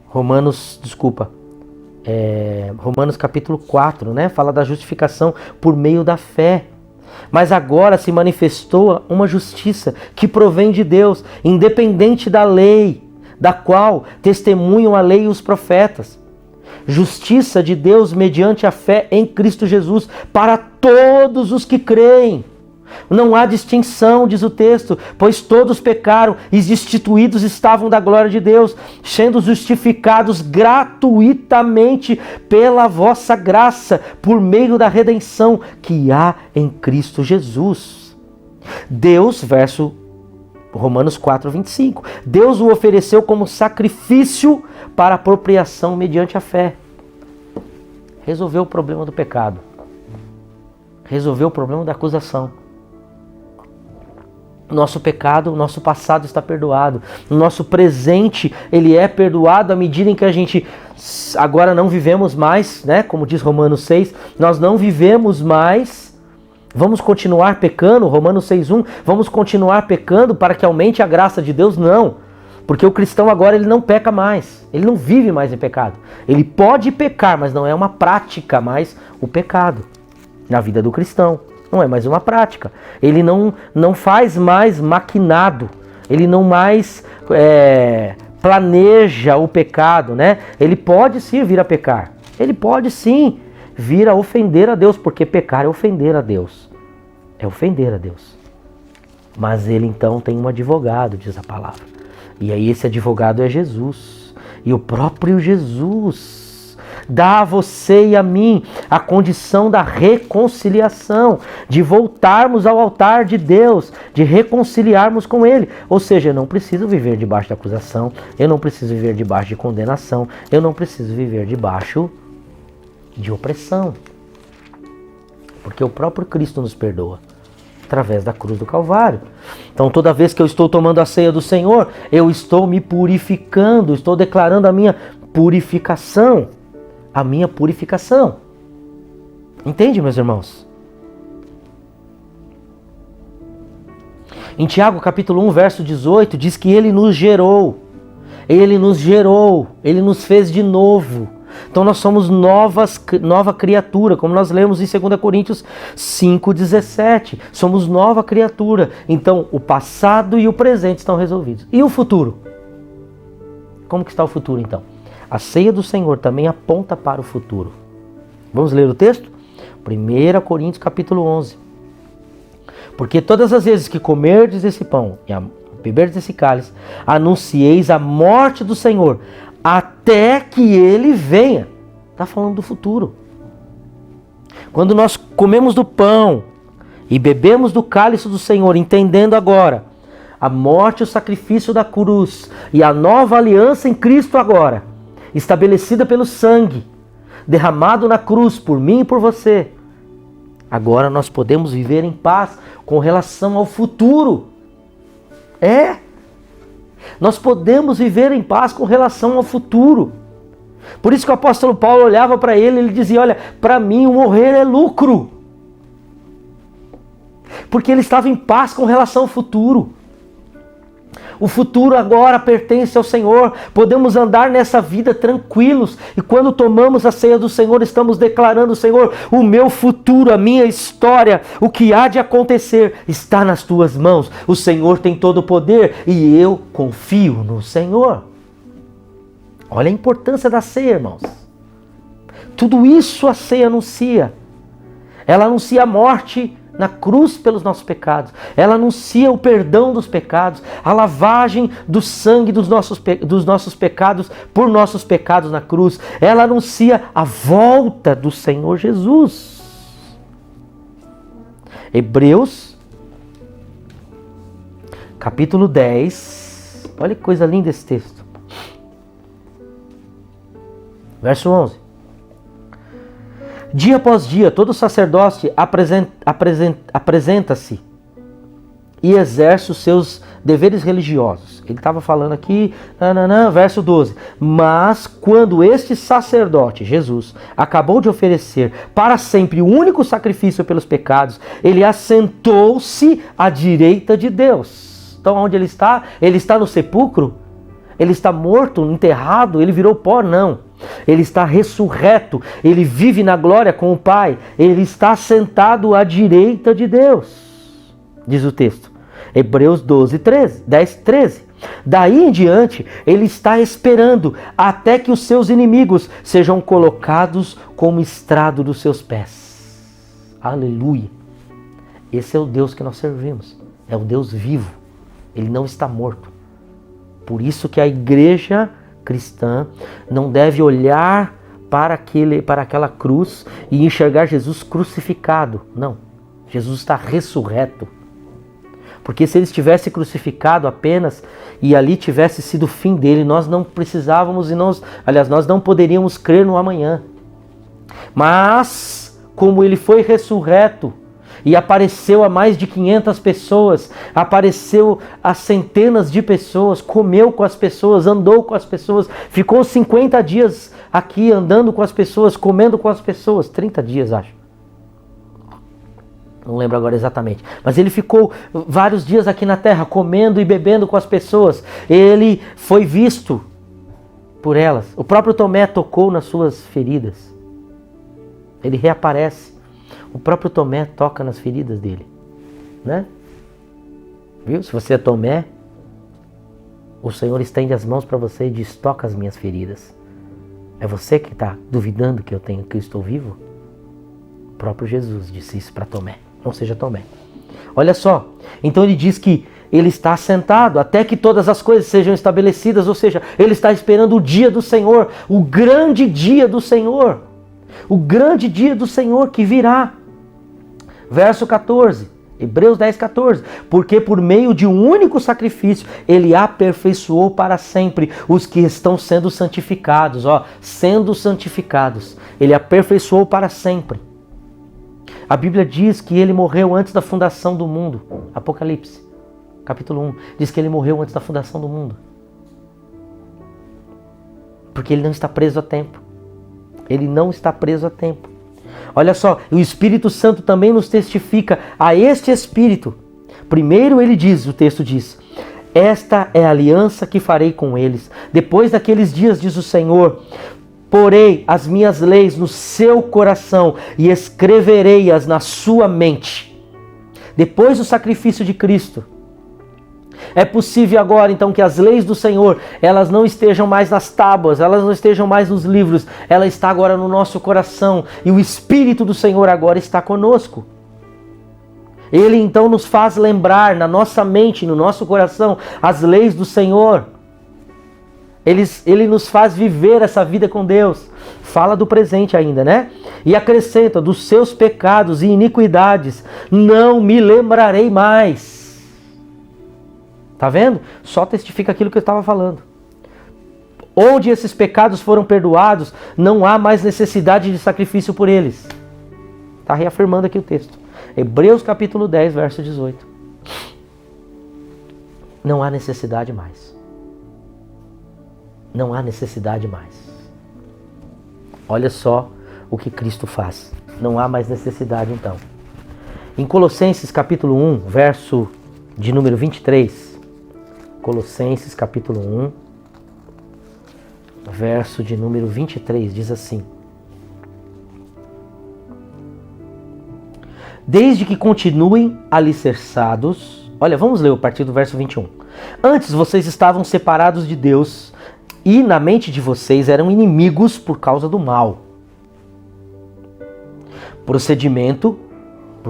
Romanos capítulo 4, né? Fala da justificação por meio da fé. Mas agora se manifestou uma justiça que provém de Deus, independente da lei, da qual testemunham a lei e os profetas. Justiça de Deus mediante a fé em Cristo Jesus para todos os que creem. Não há distinção, diz o texto, pois todos pecaram e destituídos estavam da glória de Deus, sendo justificados gratuitamente pela vossa graça, por meio da redenção que há em Cristo Jesus. Deus, verso Romanos 4:25. Deus o ofereceu como sacrifício para apropriação mediante a fé. Resolveu o problema do pecado. Resolveu o problema da acusação. Nosso pecado, nosso passado está perdoado. O nosso presente, ele é perdoado à medida em que a gente agora não vivemos mais, né? Como diz Romanos 6, nós não vivemos mais. Vamos continuar pecando, Romanos 6:1, vamos continuar pecando para que aumente a graça de Deus? Não, porque o cristão agora ele não peca mais, ele não vive mais em pecado. Ele pode pecar, mas não é uma prática mais o pecado na vida do cristão. Não é mais uma prática. Ele não faz mais maquinado, ele não mais planeja o pecado, né? Ele pode sim vir a pecar, ele pode sim vir a ofender a Deus, porque pecar é ofender a Deus. É ofender a Deus. Mas ele então tem um advogado, diz a palavra. E aí esse advogado é Jesus. E o próprio Jesus dá a você e a mim a condição da reconciliação, de voltarmos ao altar de Deus, de reconciliarmos com Ele. Ou seja, eu não preciso viver debaixo de acusação, eu não preciso viver debaixo de condenação, eu não preciso viver debaixo de opressão, porque o próprio Cristo nos perdoa através da cruz do Calvário. Então toda vez que eu estou tomando a ceia do Senhor, eu estou me purificando, estou declarando a minha purificação, entende, meus irmãos? Em Tiago capítulo 1 verso 18 diz que Ele nos gerou, Ele nos fez de novo. Então nós somos nova criatura, como nós lemos em 2 Coríntios 5,17. Somos nova criatura. Então o passado e o presente estão resolvidos. E o futuro? Como que está o futuro então? A ceia do Senhor também aponta para o futuro. Vamos ler o texto? 1 Coríntios capítulo 11. Porque todas as vezes que comerdes esse pão e beberdes esse cálice, anuncieis a morte do Senhor, até que Ele venha. Está falando do futuro. Quando nós comemos do pão e bebemos do cálice do Senhor, entendendo agora a morte e o sacrifício da cruz e a nova aliança em Cristo agora, estabelecida pelo sangue, derramado na cruz por mim e por você, agora nós podemos viver em paz com relação ao futuro. Nós podemos viver em paz com relação ao futuro. Por isso que o apóstolo Paulo olhava para ele e ele dizia, olha, para mim o morrer é lucro. Porque ele estava em paz com relação ao futuro. O futuro agora pertence ao Senhor. Podemos andar nessa vida tranquilos. E quando tomamos a ceia do Senhor, estamos declarando, Senhor, o meu futuro, a minha história, o que há de acontecer, está nas tuas mãos. O Senhor tem todo o poder e eu confio no Senhor. Olha a importância da ceia, irmãos. Tudo isso a ceia anuncia. Ela anuncia a morte na cruz pelos nossos pecados. Ela anuncia o perdão dos pecados, a lavagem do sangue dos nossos pecados por nossos pecados na cruz. Ela anuncia a volta do Senhor Jesus. Hebreus, capítulo 10. Olha que coisa linda esse texto. Verso 11. Dia após dia, todo sacerdote apresenta-se e exerce os seus deveres religiosos. Ele estava falando aqui, verso 12. Mas quando este sacerdote, Jesus, acabou de oferecer para sempre o único sacrifício pelos pecados, ele assentou-se à direita de Deus. Então onde ele está? Ele está no sepulcro? Ele está morto, enterrado? Ele virou pó? Não. Ele está ressurreto, ele vive na glória com o Pai, ele está sentado à direita de Deus, diz o texto, Hebreus 10, 13. Daí em diante, ele está esperando até que os seus inimigos sejam colocados como estrado dos seus pés. Aleluia! Esse é o Deus que nós servimos, é o Deus vivo, ele não está morto. Por isso que a igreja cristã não deve olhar para aquela cruz e enxergar Jesus crucificado. Não, Jesus está ressurreto. Porque se ele estivesse crucificado apenas e ali tivesse sido o fim dele, nós não precisávamos nós não poderíamos crer no amanhã. Mas como ele foi ressurreto e apareceu a mais de 500 pessoas, apareceu a centenas de pessoas, comeu com as pessoas, andou com as pessoas, ficou 50 dias aqui andando com as pessoas, comendo com as pessoas, 30 dias acho. Não lembro agora exatamente, mas ele ficou vários dias aqui na terra, comendo e bebendo com as pessoas. Ele foi visto por elas. O próprio Tomé tocou nas suas feridas. Ele reaparece. O próprio Tomé toca nas feridas dele, né? Viu? Se você é Tomé, o Senhor estende as mãos para você e diz, toca as minhas feridas. É você que está duvidando que eu estou vivo? O próprio Jesus disse isso para Tomé, não seja Tomé. Olha só, então ele diz que ele está sentado até que todas as coisas sejam estabelecidas, ou seja, ele está esperando o dia do Senhor, o grande dia do Senhor. O grande dia do Senhor que virá. Verso 14, Hebreus 10, 14. Porque por meio de um único sacrifício, ele aperfeiçoou para sempre os que estão sendo santificados. Sendo santificados. Ele aperfeiçoou para sempre. A Bíblia diz que ele morreu antes da fundação do mundo. Apocalipse, capítulo 1. Diz que ele morreu antes da fundação do mundo. Porque ele não está preso a tempo. Ele não está preso a tempo. Olha só, o Espírito Santo também nos testifica a este Espírito. Primeiro ele diz, o texto diz, esta é a aliança que farei com eles. Depois daqueles dias, diz o Senhor, porei as minhas leis no seu coração e escreverei-as na sua mente. Depois do sacrifício de Cristo, é possível agora então que as leis do Senhor, elas não estejam mais nas tábuas, elas não estejam mais nos livros, ela está agora no nosso coração e o Espírito do Senhor agora está conosco. Ele então nos faz lembrar na nossa mente, no nosso coração, as leis do Senhor. Ele nos faz viver essa vida com Deus. Fala do presente ainda, né? E acrescenta: dos seus pecados e iniquidades não me lembrarei mais. Tá vendo? Só testifica aquilo que eu estava falando. Onde esses pecados foram perdoados, não há mais necessidade de sacrifício por eles. Está reafirmando aqui o texto. Hebreus capítulo 10, verso 18. Não há necessidade mais. Não há necessidade mais. Olha só o que Cristo faz. Não há mais necessidade então. Em Colossenses capítulo 1, verso de número 23. Colossenses capítulo 1, verso de número 23, diz assim: desde que continuem alicerçados. Olha, vamos ler a partir do verso 21. Antes vocês estavam separados de Deus e na mente de vocês eram inimigos por causa do mal. Por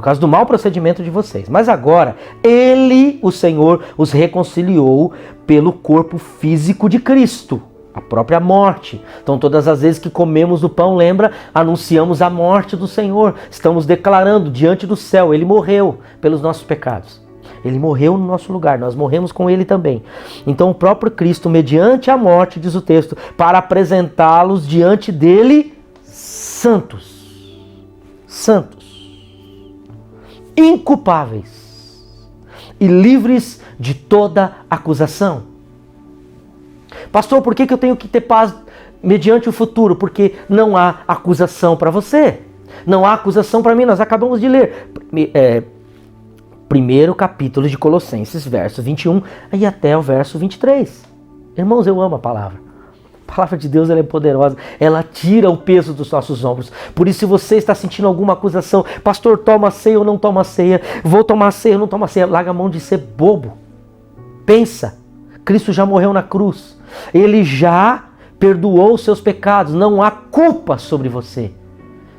causa do mau procedimento de vocês. Mas agora, Ele, o Senhor, os reconciliou pelo corpo físico de Cristo, a própria morte. Então todas as vezes que comemos o pão, lembra, anunciamos a morte do Senhor. Estamos declarando diante do céu, Ele morreu pelos nossos pecados. Ele morreu no nosso lugar, nós morremos com Ele também. Então o próprio Cristo, mediante a morte, diz o texto, para apresentá-los diante dEle santos, inculpáveis e livres de toda acusação. Pastor, por que eu tenho que ter paz mediante o futuro? Porque não há acusação para você. Não há acusação para mim. Nós acabamos de ler primeiro capítulo de Colossenses, verso 21 e até o verso 23. Irmãos, eu amo a palavra. A palavra de Deus, ela é poderosa. Ela tira o peso dos nossos ombros. Por isso, se você está sentindo alguma acusação, pastor, toma ceia ou não toma ceia, vou tomar ceia ou não toma ceia, larga a mão de ser bobo. Pensa, Cristo já morreu na cruz. Ele já perdoou os seus pecados. Não há culpa sobre você.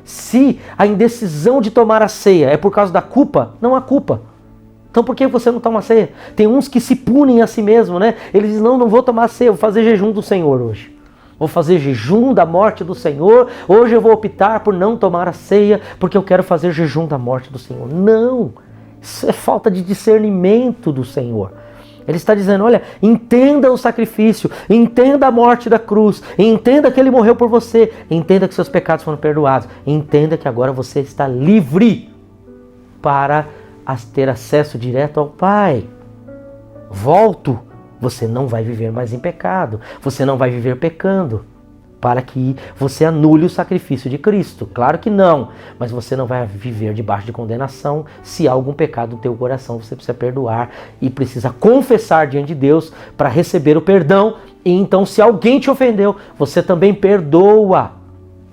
Se a indecisão de tomar a ceia é por causa da culpa, não há culpa. Então por que você não toma ceia? Tem uns que se punem a si mesmo, né? Eles dizem, não vou tomar ceia, vou fazer jejum do Senhor hoje. Vou fazer jejum da morte do Senhor. Hoje eu vou optar por não tomar a ceia, porque eu quero fazer jejum da morte do Senhor. Não! Isso é falta de discernimento do Senhor. Ele está dizendo, olha, entenda o sacrifício, entenda a morte da cruz, entenda que Ele morreu por você, entenda que seus pecados foram perdoados, entenda que agora você está livre para ter acesso direto ao Pai. Volto, você não vai viver mais em pecado, você não vai viver pecando, para que você anule o sacrifício de Cristo. Claro que não, mas você não vai viver debaixo de condenação. Se há algum pecado no teu coração, você precisa perdoar e precisa confessar diante de Deus para receber o perdão. E então, se alguém te ofendeu, você também perdoa,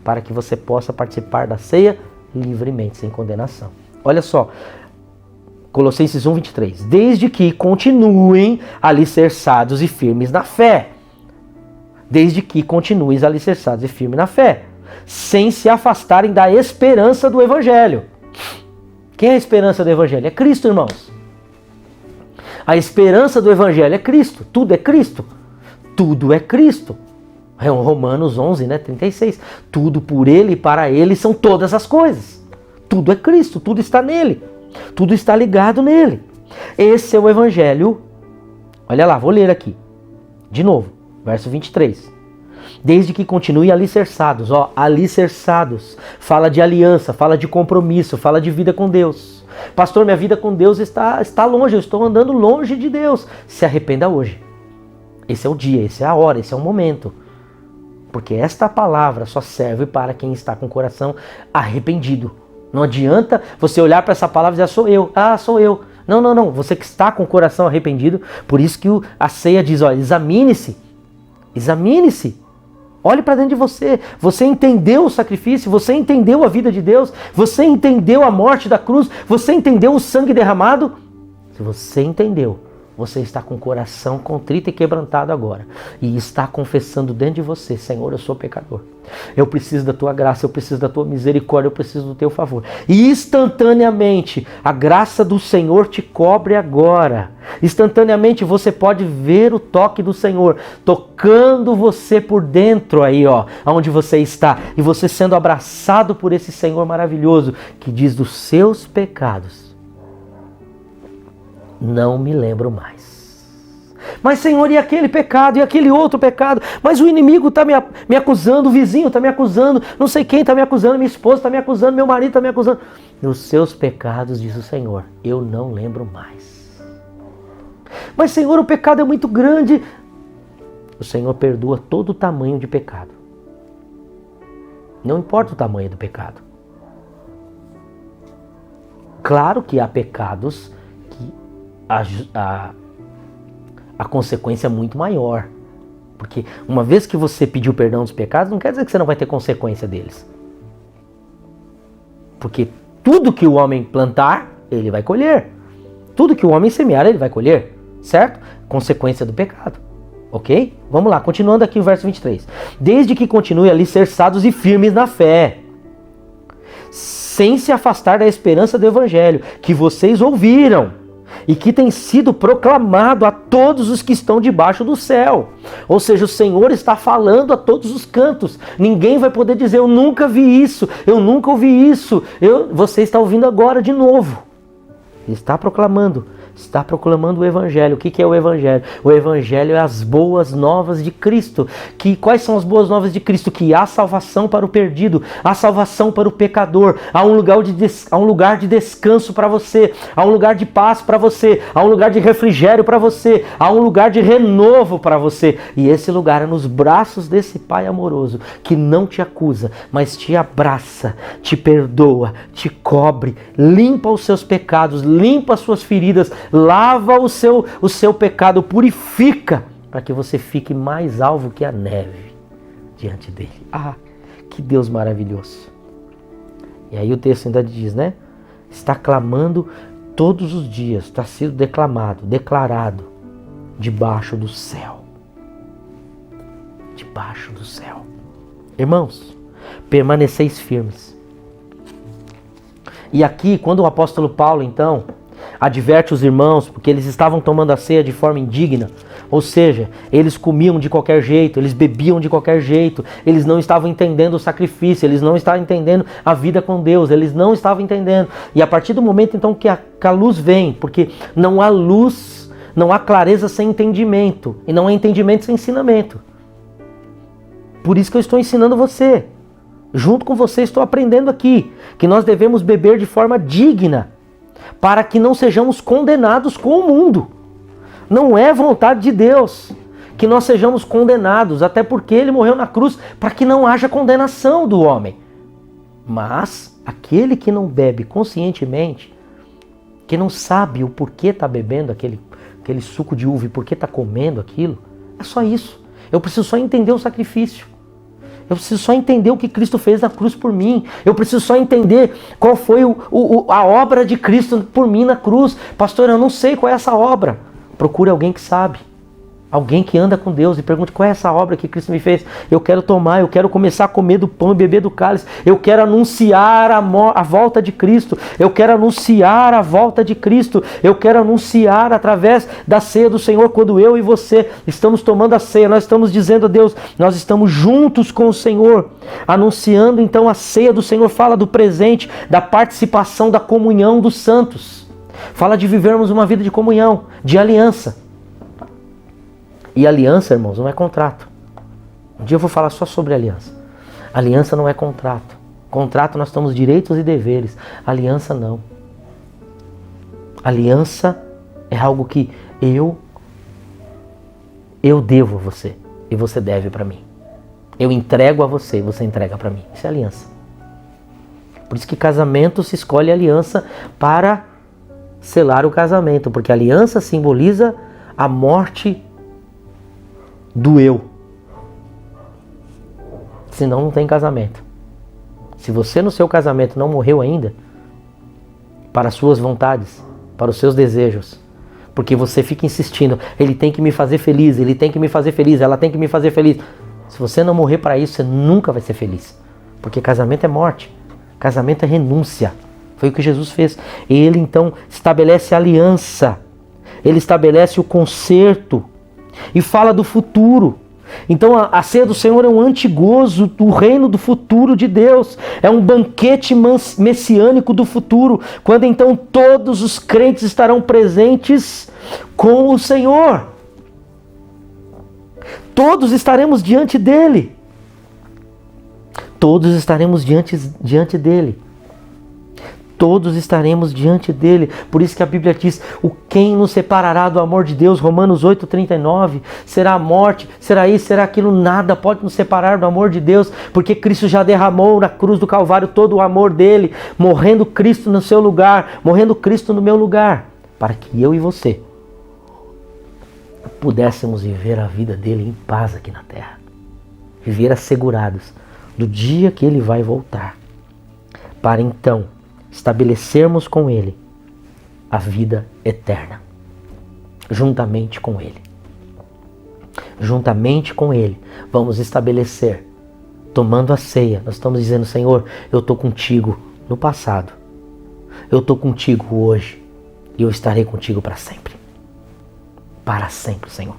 para que você possa participar da ceia livremente, sem condenação. Olha só, Colossenses 1, 23. Desde que continuem alicerçados e firmes na fé. Desde que continuem alicerçados e firmes na fé, sem se afastarem da esperança do Evangelho. Quem é a esperança do Evangelho? É Cristo, irmãos. A esperança do Evangelho é Cristo. Tudo é Cristo. Tudo é Cristo. É Romanos 11, 36. Tudo por Ele e para Ele são todas as coisas. Tudo é Cristo, tudo está nele. Tudo está ligado nele. Esse é o Evangelho. Olha lá, vou ler aqui. De novo. Verso 23. Desde que continue alicerçados. Alicerçados. Fala de aliança, fala de compromisso, fala de vida com Deus. Pastor, minha vida com Deus está longe, eu estou andando longe de Deus. Se arrependa hoje. Esse é o dia, esse é a hora, esse é o momento. Porque esta palavra só serve para quem está com o coração arrependido. Não adianta você olhar para essa palavra e dizer, sou eu. Ah, sou eu. Não. Você que está com o coração arrependido, por isso que a ceia diz, examine-se. Examine-se, olhe para dentro de você. Você entendeu o sacrifício, você entendeu a vida de Deus, você entendeu a morte da cruz, você entendeu o sangue derramado? Se você entendeu, você está com o coração contrito e quebrantado agora, e está confessando dentro de você: Senhor, eu sou pecador, eu preciso da tua graça, eu preciso da tua misericórdia, eu preciso do teu favor. E instantaneamente a graça do Senhor te cobre agora. Instantaneamente você pode ver o toque do Senhor tocando você por dentro aí, ó, onde você está, e você sendo abraçado por esse Senhor maravilhoso que diz: dos seus pecados não me lembro mais. Mas, Senhor, e aquele pecado, e aquele outro pecado? Mas o inimigo está me acusando, o vizinho está me acusando, não sei quem está me acusando, minha esposa está me acusando, meu marido está me acusando. Os seus pecados, diz o Senhor, eu não lembro mais. Mas, Senhor, o pecado é muito grande. O Senhor perdoa todo o tamanho de pecado. Não importa o tamanho do pecado. Claro que há pecados que a consequência é muito maior. Porque uma vez que você pediu perdão dos pecados, não quer dizer que você não vai ter consequência deles. Porque tudo que o homem plantar, ele vai colher. Tudo que o homem semear, ele vai colher. Certo? Consequência do pecado. Ok? Vamos lá, continuando aqui o verso 23. Desde que continue alicerçados e firmes na fé, sem se afastar da esperança do evangelho, que vocês ouviram e que tem sido proclamado a todos os que estão debaixo do céu. Ou seja, o Senhor está falando a todos os cantos. Ninguém vai poder dizer: eu nunca vi isso, eu nunca ouvi isso. Você está ouvindo agora de novo. Ele está proclamando o Evangelho. O que é o Evangelho? O Evangelho é as boas novas de Cristo. Quais são as boas novas de Cristo? Que há salvação para o perdido, há salvação para o pecador, há um lugar de descanso para você, há um lugar de paz para você, há um lugar de refrigério para você, há um lugar de renovo para você. E esse lugar é nos braços desse Pai amoroso, que não te acusa, mas te abraça, te perdoa, te cobre, limpa os seus pecados, limpa as suas feridas, lava o seu pecado, purifica, para que você fique mais alvo que a neve diante dele. Ah, que Deus maravilhoso. E aí o texto ainda diz, né? Está clamando todos os dias, está sendo declarado, debaixo do céu. Debaixo do céu. Irmãos, permaneceis firmes. E aqui, quando o apóstolo Paulo, então, adverte os irmãos, porque eles estavam tomando a ceia de forma indigna, ou seja, eles comiam de qualquer jeito, eles bebiam de qualquer jeito, eles não estavam entendendo o sacrifício, eles não estavam entendendo a vida com Deus, eles não estavam entendendo. E a partir do momento então que a luz vem, porque não há luz, não há clareza sem entendimento, e não há entendimento sem ensinamento. Por isso que eu estou ensinando você, junto com você estou aprendendo aqui, que nós devemos beber de forma digna, para que não sejamos condenados com o mundo. Não é vontade de Deus que nós sejamos condenados, até porque Ele morreu na cruz para que não haja condenação do homem. Mas aquele que não bebe conscientemente, que não sabe o porquê está bebendo aquele suco de uva e porquê está comendo aquilo, é só isso. Eu preciso só entender o sacrifício. Eu preciso só entender o que Cristo fez na cruz por mim. Eu preciso só entender qual foi a obra de Cristo por mim na cruz. Pastor, eu não sei qual é essa obra. Procure alguém que sabe. Alguém que anda com Deus e pergunte: qual é essa obra que Cristo me fez? Eu quero tomar, eu quero começar a comer do pão e beber do cálice. Eu quero anunciar a volta de Cristo. Eu quero anunciar a volta de Cristo. Eu quero anunciar através da ceia do Senhor. Quando eu e você estamos tomando a ceia, nós estamos dizendo a Deus, nós estamos juntos com o Senhor. Anunciando então a ceia do Senhor. Fala do presente, da participação, da comunhão dos santos. Fala de vivermos uma vida de comunhão, de aliança. E aliança, irmãos, não é contrato. Um dia eu vou falar só sobre aliança. Aliança não é contrato. Contrato nós temos direitos e deveres. Aliança não. Aliança é algo que eu devo a você e você deve para mim. Eu entrego a você e você entrega para mim. Isso é aliança. Por isso que casamento se escolhe aliança para selar o casamento, porque a aliança simboliza a morte do eu. Senão não tem casamento. Se você no seu casamento não morreu ainda, para as suas vontades, para os seus desejos, Porque você fica insistindo, ele tem que me fazer feliz, ele tem que me fazer feliz, ela tem que me fazer feliz. Se você não morrer para isso, você nunca vai ser feliz. Porque casamento é morte, casamento é renúncia. Foi o que Jesus fez. E ele então estabelece a aliança, ele estabelece o conserto e fala do futuro. Então a ceia do Senhor é um antigozo do reino do futuro de Deus. É um banquete messiânico do futuro, quando então todos os crentes estarão presentes com o Senhor. Todos estaremos diante dele. Todos estaremos diante dele. Todos estaremos diante dele. Por isso que a Bíblia diz, o quem nos separará do amor de Deus, Romanos 8,39, será a morte, será isso, será aquilo, nada pode nos separar do amor de Deus, porque Cristo já derramou na cruz do Calvário todo o amor dele, morrendo Cristo no seu lugar, morrendo Cristo no meu lugar, para que eu e você pudéssemos viver a vida dele em paz aqui na terra, viver assegurados do dia que ele vai voltar, para então estabelecermos com ele a vida eterna, juntamente com ele. Juntamente com ele, vamos estabelecer, tomando a ceia, nós estamos dizendo, Senhor, eu estou contigo no passado, eu estou contigo hoje, e eu estarei contigo para sempre. Para sempre, Senhor.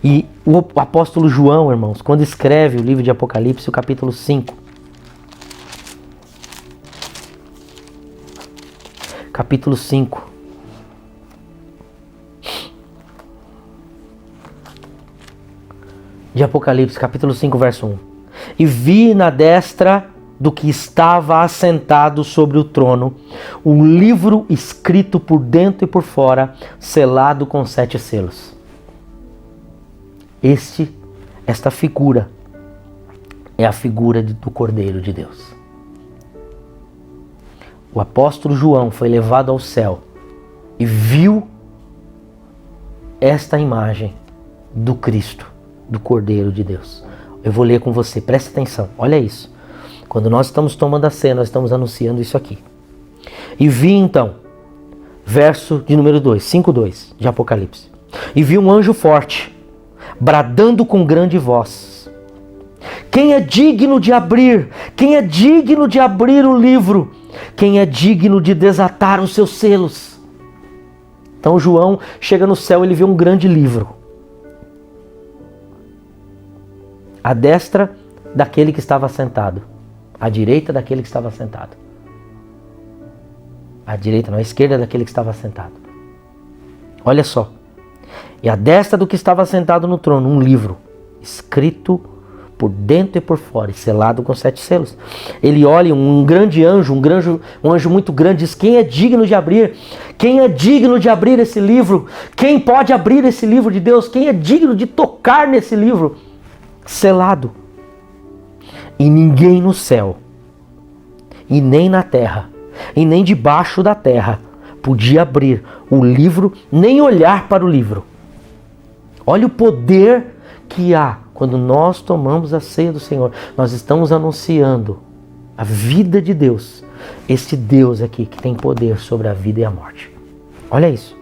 E o apóstolo João, irmãos, quando escreve o livro de Apocalipse, o capítulo 5, capítulo 5. De Apocalipse, capítulo 5, verso 1. E vi na destra do que estava assentado sobre o trono um livro escrito por dentro e por fora, selado com 7 selos. Esta figura é a figura do Cordeiro de Deus. O apóstolo João foi levado ao céu e viu esta imagem do Cristo, do Cordeiro de Deus. Eu vou ler com você, presta atenção, olha isso. Quando nós estamos tomando a ceia, nós estamos anunciando isso aqui. E vi então, verso de número 2, 5:2 de Apocalipse. E vi um anjo forte, bradando com grande voz. Quem é digno de abrir? Quem é digno de abrir o livro? Quem é digno de desatar os seus selos? Então João chega no céu e ele vê um grande livro. À destra daquele que estava sentado. À direita daquele que estava sentado. À direita, não, à esquerda daquele que estava sentado. Olha só. E à destra do que estava sentado no trono, um livro escrito por dentro e por fora, e selado com 7 selos. Ele olha um grande anjo, um anjo muito grande, diz, quem é digno de abrir? Quem é digno de abrir esse livro? Quem pode abrir esse livro de Deus? Quem é digno de tocar nesse livro? Selado. E ninguém no céu, e nem na terra, e nem debaixo da terra, podia abrir o livro, nem olhar para o livro. Olha o poder que há quando nós tomamos a ceia do Senhor. Nós estamos anunciando a vida de Deus. Este Deus aqui que tem poder sobre a vida e a morte. Olha isso.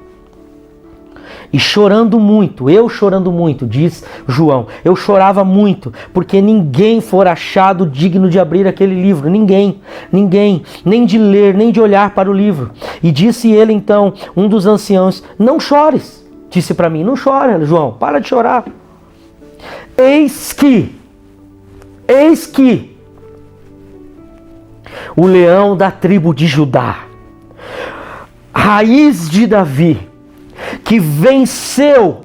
E chorando muito, eu chorando muito, diz João, eu chorava muito, porque ninguém for achado digno de abrir aquele livro, ninguém, nem de ler, nem de olhar para o livro. E disse ele então, um dos anciãos, não chores, disse para mim, não chora, João, para de chorar. Eis que o leão da tribo de Judá, raiz de Davi, que venceu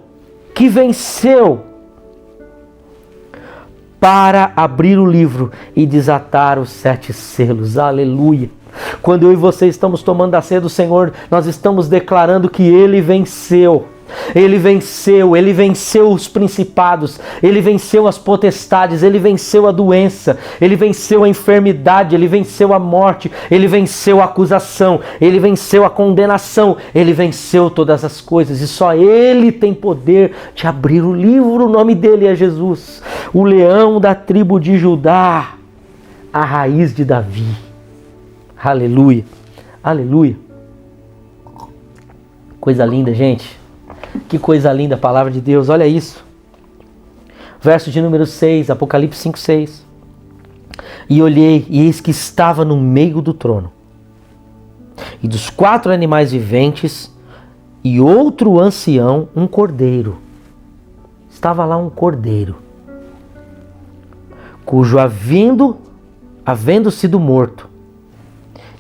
para abrir o livro e desatar os 7 selos. Aleluia! Quando eu e você estamos tomando a ceia do Senhor, nós estamos declarando que Ele venceu. Ele venceu os principados, Ele venceu as potestades, Ele venceu a doença, Ele venceu a enfermidade, Ele venceu a morte, Ele venceu a acusação, Ele venceu a condenação, Ele venceu todas as coisas e só Ele tem poder de abrir o livro. O nome dele é Jesus, o leão da tribo de Judá, a raiz de Davi. Aleluia, aleluia. Coisa linda, gente. Que coisa linda a palavra de Deus. Olha isso. Verso de número 6, Apocalipse 5, 6. E olhei, e eis que estava no meio do trono, e dos 4 animais viventes, e outro ancião, um cordeiro. Estava lá um cordeiro, cujo havendo sido morto,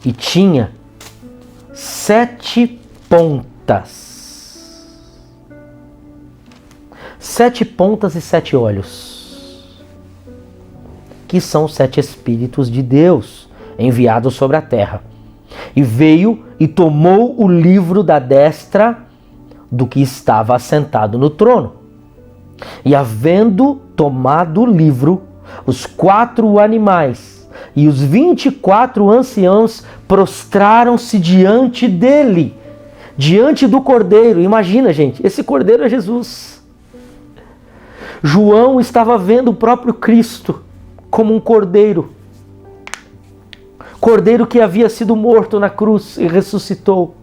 e tinha 7 pontas. 7 pontas e 7 olhos, que são os 7 Espíritos de Deus enviados sobre a terra. E veio e tomou o livro da destra do que estava assentado no trono. E havendo tomado o livro, os 4 animais e os 24 anciãos prostraram-se diante dele, diante do cordeiro. Imagina, gente, esse cordeiro é Jesus. João estava vendo o próprio Cristo como um cordeiro. Cordeiro que havia sido morto na cruz e ressuscitou.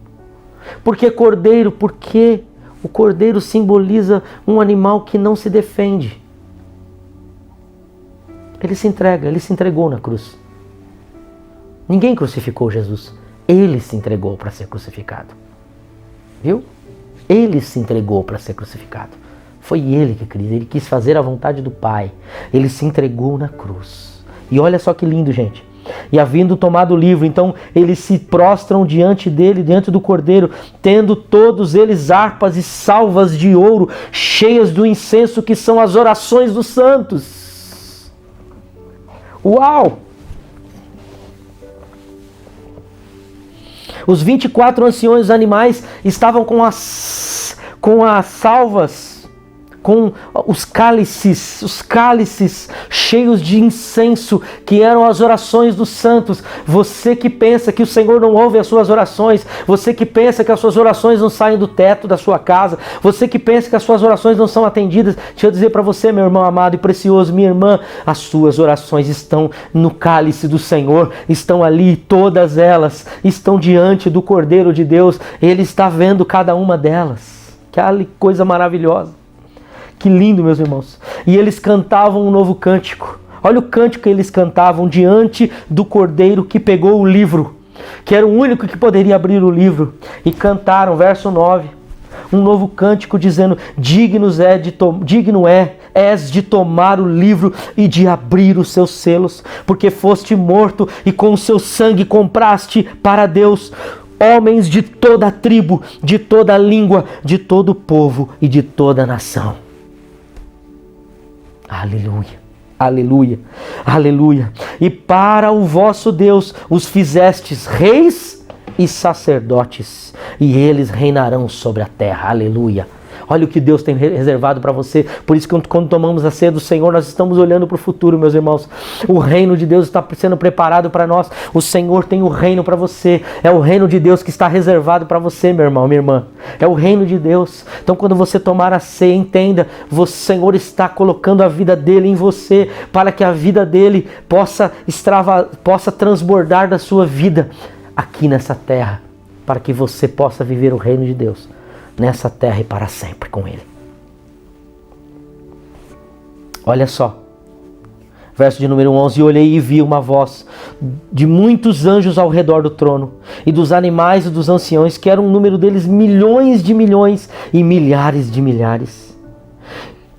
Por que cordeiro? Porque o cordeiro simboliza um animal que não se defende. Ele se entrega, ele se entregou na cruz. Ninguém crucificou Jesus. Ele se entregou para ser crucificado. Viu? Ele se entregou para ser crucificado. Foi ele que quis, ele quis fazer a vontade do Pai. Ele se entregou na cruz. E olha só que lindo, gente. E havendo tomado o livro, então eles se prostram diante dele, diante do cordeiro, tendo todos eles harpas e salvas de ouro, cheias do incenso que são as orações dos santos. Uau! Os 24 anciões animais estavam com as salvas, com os cálices cheios de incenso, que eram as orações dos santos. Você que pensa que o Senhor não ouve as suas orações, você que pensa que as suas orações não saem do teto da sua casa, você que pensa que as suas orações não são atendidas, deixa eu dizer para você, meu irmão amado e precioso, minha irmã, as suas orações estão no cálice do Senhor, estão ali, todas elas estão diante do Cordeiro de Deus. Ele está vendo cada uma delas. Que coisa maravilhosa. Que lindo, meus irmãos. E eles cantavam um novo cântico. Olha o cântico que eles cantavam diante do Cordeiro que pegou o livro, que era o único que poderia abrir o livro. E cantaram, verso 9, um novo cântico dizendo: digno és de tomar o livro e de abrir os seus selos, porque foste morto e com o seu sangue compraste para Deus homens de toda a tribo, de toda a língua, de todo o povo e de toda a nação. Aleluia, aleluia, aleluia. E para o vosso Deus os fizestes reis e sacerdotes, e eles reinarão sobre a terra. Aleluia. Olha o que Deus tem reservado para você. Por isso que quando tomamos a ceia do Senhor, nós estamos olhando para o futuro, meus irmãos. O reino de Deus está sendo preparado para nós. O Senhor tem o reino para você. É o reino de Deus que está reservado para você, meu irmão, minha irmã. É o reino de Deus. Então quando você tomar a ceia, entenda, o Senhor está colocando a vida dele em você, para que a vida dele possa transbordar da sua vida aqui nessa terra, para que você possa viver o reino de Deus nessa terra e para sempre com ele. Olha só, verso de número 11: e olhei e vi uma voz de muitos anjos ao redor do trono, e dos animais e dos anciões, que era um número deles milhões de milhões e milhares de milhares,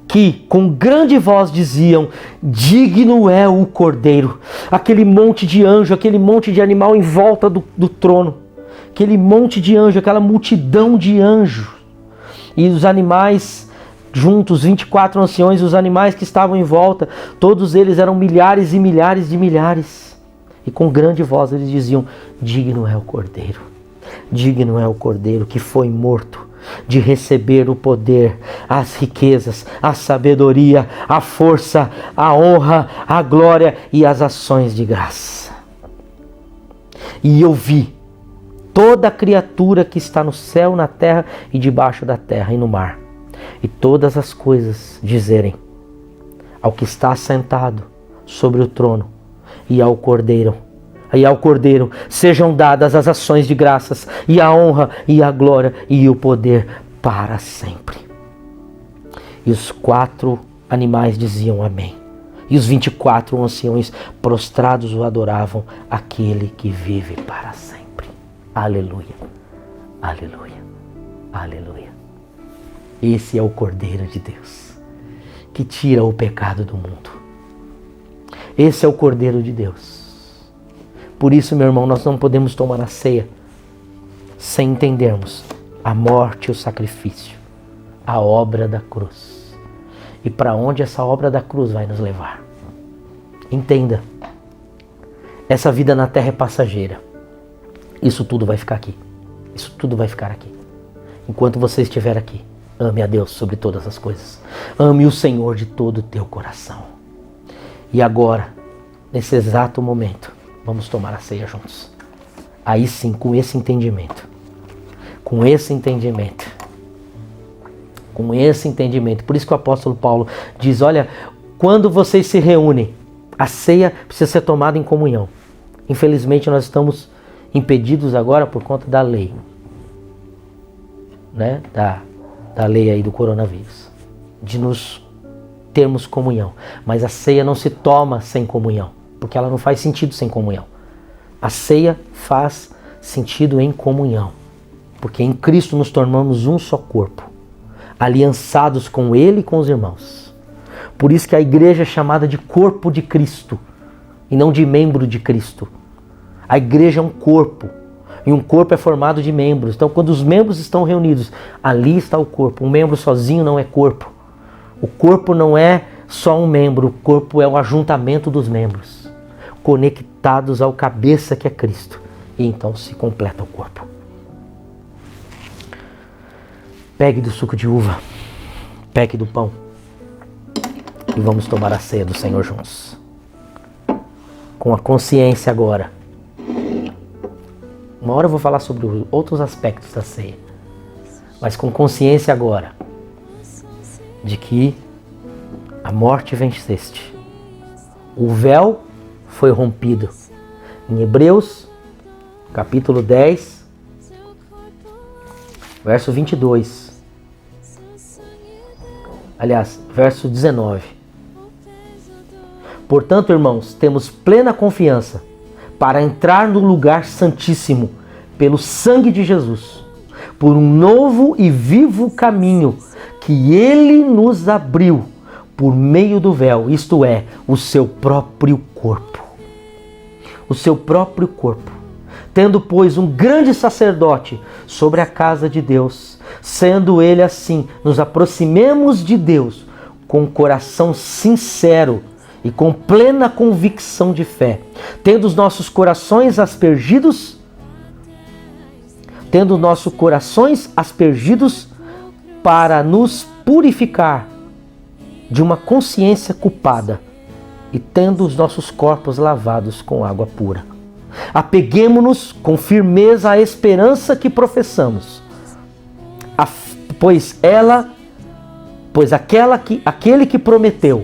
que com grande voz diziam: digno é o Cordeiro. Aquele monte de anjo, aquele monte de animal em volta do trono, aquele monte de anjo, aquela multidão de anjos, e os animais juntos, 24 anciões, os animais que estavam em volta, todos eles eram milhares e milhares de milhares, e com grande voz eles diziam: digno é o Cordeiro, digno é o Cordeiro que foi morto, de receber o poder, as riquezas, a sabedoria, a força, a honra, a glória e as ações de graça. E eu vi toda criatura que está no céu, na terra e debaixo da terra e no mar, e todas as coisas dizerem ao que está sentado sobre o trono e ao Cordeiro: e ao Cordeiro sejam dadas as ações de graças, e a honra, e a glória, e o poder para sempre. E os 4 animais diziam amém. E os 24 anciões prostrados o adoravam, aquele que vive para sempre. Aleluia, aleluia, aleluia. Esse é o Cordeiro de Deus, que tira o pecado do mundo. Esse é o Cordeiro de Deus. Por isso, meu irmão, nós não podemos tomar a ceia sem entendermos a morte e o sacrifício, a obra da cruz. E para onde essa obra da cruz vai nos levar? Entenda, essa vida na terra é passageira. Isso tudo vai ficar aqui. Isso tudo vai ficar aqui. Enquanto você estiver aqui, ame a Deus sobre todas as coisas. Ame o Senhor de todo o teu coração. E agora, nesse exato momento, vamos tomar a ceia juntos. Aí sim, com esse entendimento. Com esse entendimento. Com esse entendimento. Por isso que o apóstolo Paulo diz, olha, quando vocês se reúnem, a ceia precisa ser tomada em comunhão. Infelizmente nós estamos impedidos agora por conta da lei. Né? Da lei aí do coronavírus. De nos termos comunhão. Mas a ceia não se toma sem comunhão. Porque ela não faz sentido sem comunhão. A ceia faz sentido em comunhão. Porque em Cristo nos tornamos um só corpo. Aliançados com Ele e com os irmãos. Por isso que a igreja é chamada de corpo de Cristo e não de membro de Cristo. A igreja é um corpo e um corpo é formado de membros. Então quando os membros estão reunidos, ali está o corpo. Um membro sozinho não é corpo. O corpo não é só um membro, o corpo é o ajuntamento dos membros, conectados ao cabeça que é Cristo. E então se completa o corpo. Pegue do suco de uva, pegue do pão e vamos tomar a ceia do Senhor juntos. Com a consciência agora. Uma hora eu vou falar sobre outros aspectos da ceia, mas com consciência agora de que a morte venceste. O véu foi rompido. Em Hebreus, capítulo 10, verso 22. Aliás, verso 19. Portanto, irmãos, temos plena confiança para entrar no lugar santíssimo pelo sangue de Jesus, por um novo e vivo caminho que Ele nos abriu por meio do véu, isto é, o seu próprio corpo. O seu próprio corpo. Tendo, pois, um grande sacerdote sobre a casa de Deus, sendo Ele assim, nos aproximemos de Deus com um coração sincero e com plena convicção de fé, tendo os nossos corações aspergidos para nos purificar de uma consciência culpada e tendo os nossos corpos lavados com água pura. Apeguemo-nos com firmeza à esperança que professamos, pois aquele que prometeu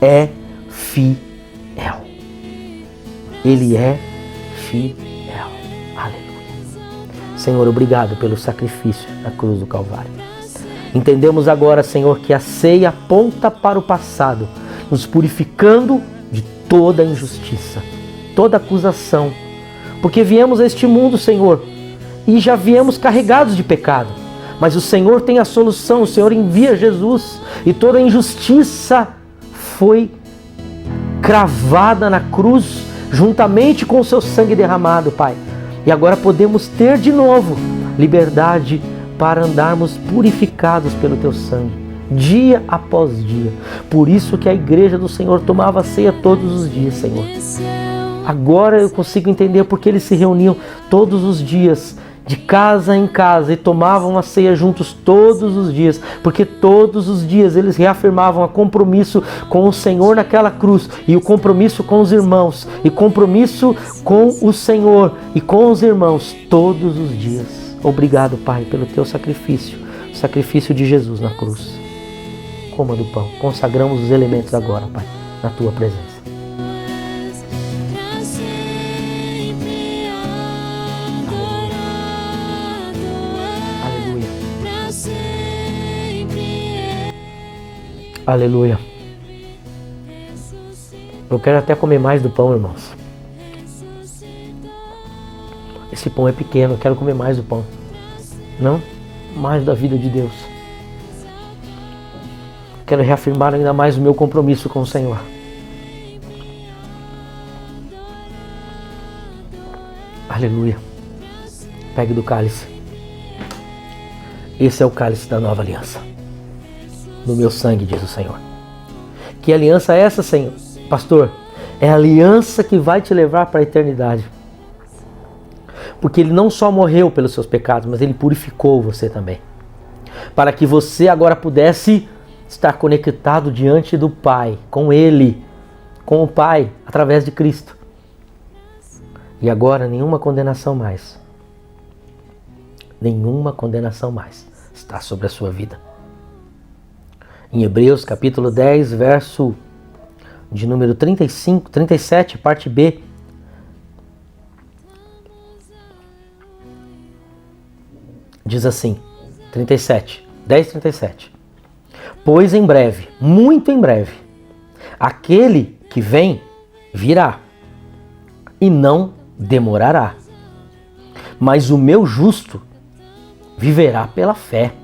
é fiel. Ele é fiel. Aleluia. Senhor, obrigado pelo sacrifício na cruz do Calvário. Entendemos agora, Senhor, que a ceia aponta para o passado, nos purificando de toda injustiça, toda acusação. Porque viemos a este mundo, Senhor, e já viemos carregados de pecado. Mas o Senhor tem a solução, o Senhor envia Jesus. E toda injustiça foi cravada na cruz, juntamente com o seu sangue derramado, Pai. E agora podemos ter de novo liberdade para andarmos purificados pelo teu sangue, dia após dia. Por isso que a igreja do Senhor tomava ceia todos os dias, Senhor. Agora eu consigo entender porque eles se reuniam todos os dias, de casa em casa, e tomavam a ceia juntos todos os dias, porque todos os dias eles reafirmavam o compromisso com o Senhor naquela cruz, e o compromisso com os irmãos, e compromisso com o Senhor e com os irmãos todos os dias. Obrigado, Pai, pelo teu sacrifício, o sacrifício de Jesus na cruz. Coma do pão. Consagramos os elementos agora, Pai, na tua presença. Aleluia. Eu quero até comer mais do pão, irmãos. Esse pão é pequeno, eu quero comer mais do pão. Não? Mais da vida de Deus. Quero reafirmar ainda mais o meu compromisso com o Senhor. Aleluia. Pegue do cálice. Esse é o cálice da nova aliança. No meu sangue, diz o Senhor. Que aliança é essa, Senhor? Pastor, é a aliança que vai te levar para a eternidade. Porque Ele não só morreu pelos seus pecados, mas Ele purificou você também. Para que você agora pudesse estar conectado diante do Pai, com Ele, com o Pai, através de Cristo. E agora nenhuma condenação mais. Nenhuma condenação mais está sobre a sua vida. Em Hebreus capítulo 10, verso de número 37, parte B. Diz assim, 10:37. Pois em breve, muito em breve, aquele que vem virá e não demorará. Mas o meu justo viverá pela fé.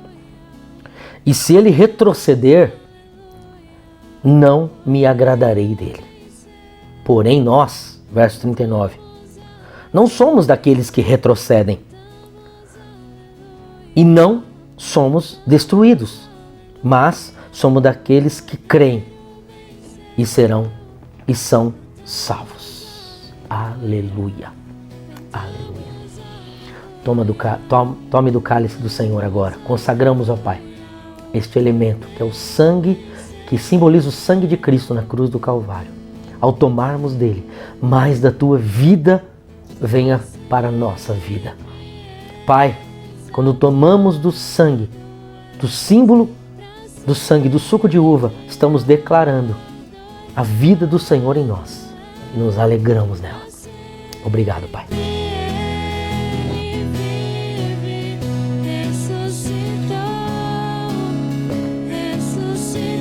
E se ele retroceder, não me agradarei dele. Porém nós, verso 39, não somos daqueles que retrocedem e não somos destruídos, mas somos daqueles que creem e são salvos. Aleluia. Aleluia. Tome do cálice do Senhor agora. Consagramos ao Pai este elemento que é o sangue, que simboliza o sangue de Cristo na cruz do Calvário. Ao tomarmos dele, mais da tua vida venha para a nossa vida. Pai, quando tomamos do sangue, do símbolo do sangue, do suco de uva, estamos declarando a vida do Senhor em nós e nos alegramos nela. Obrigado, Pai.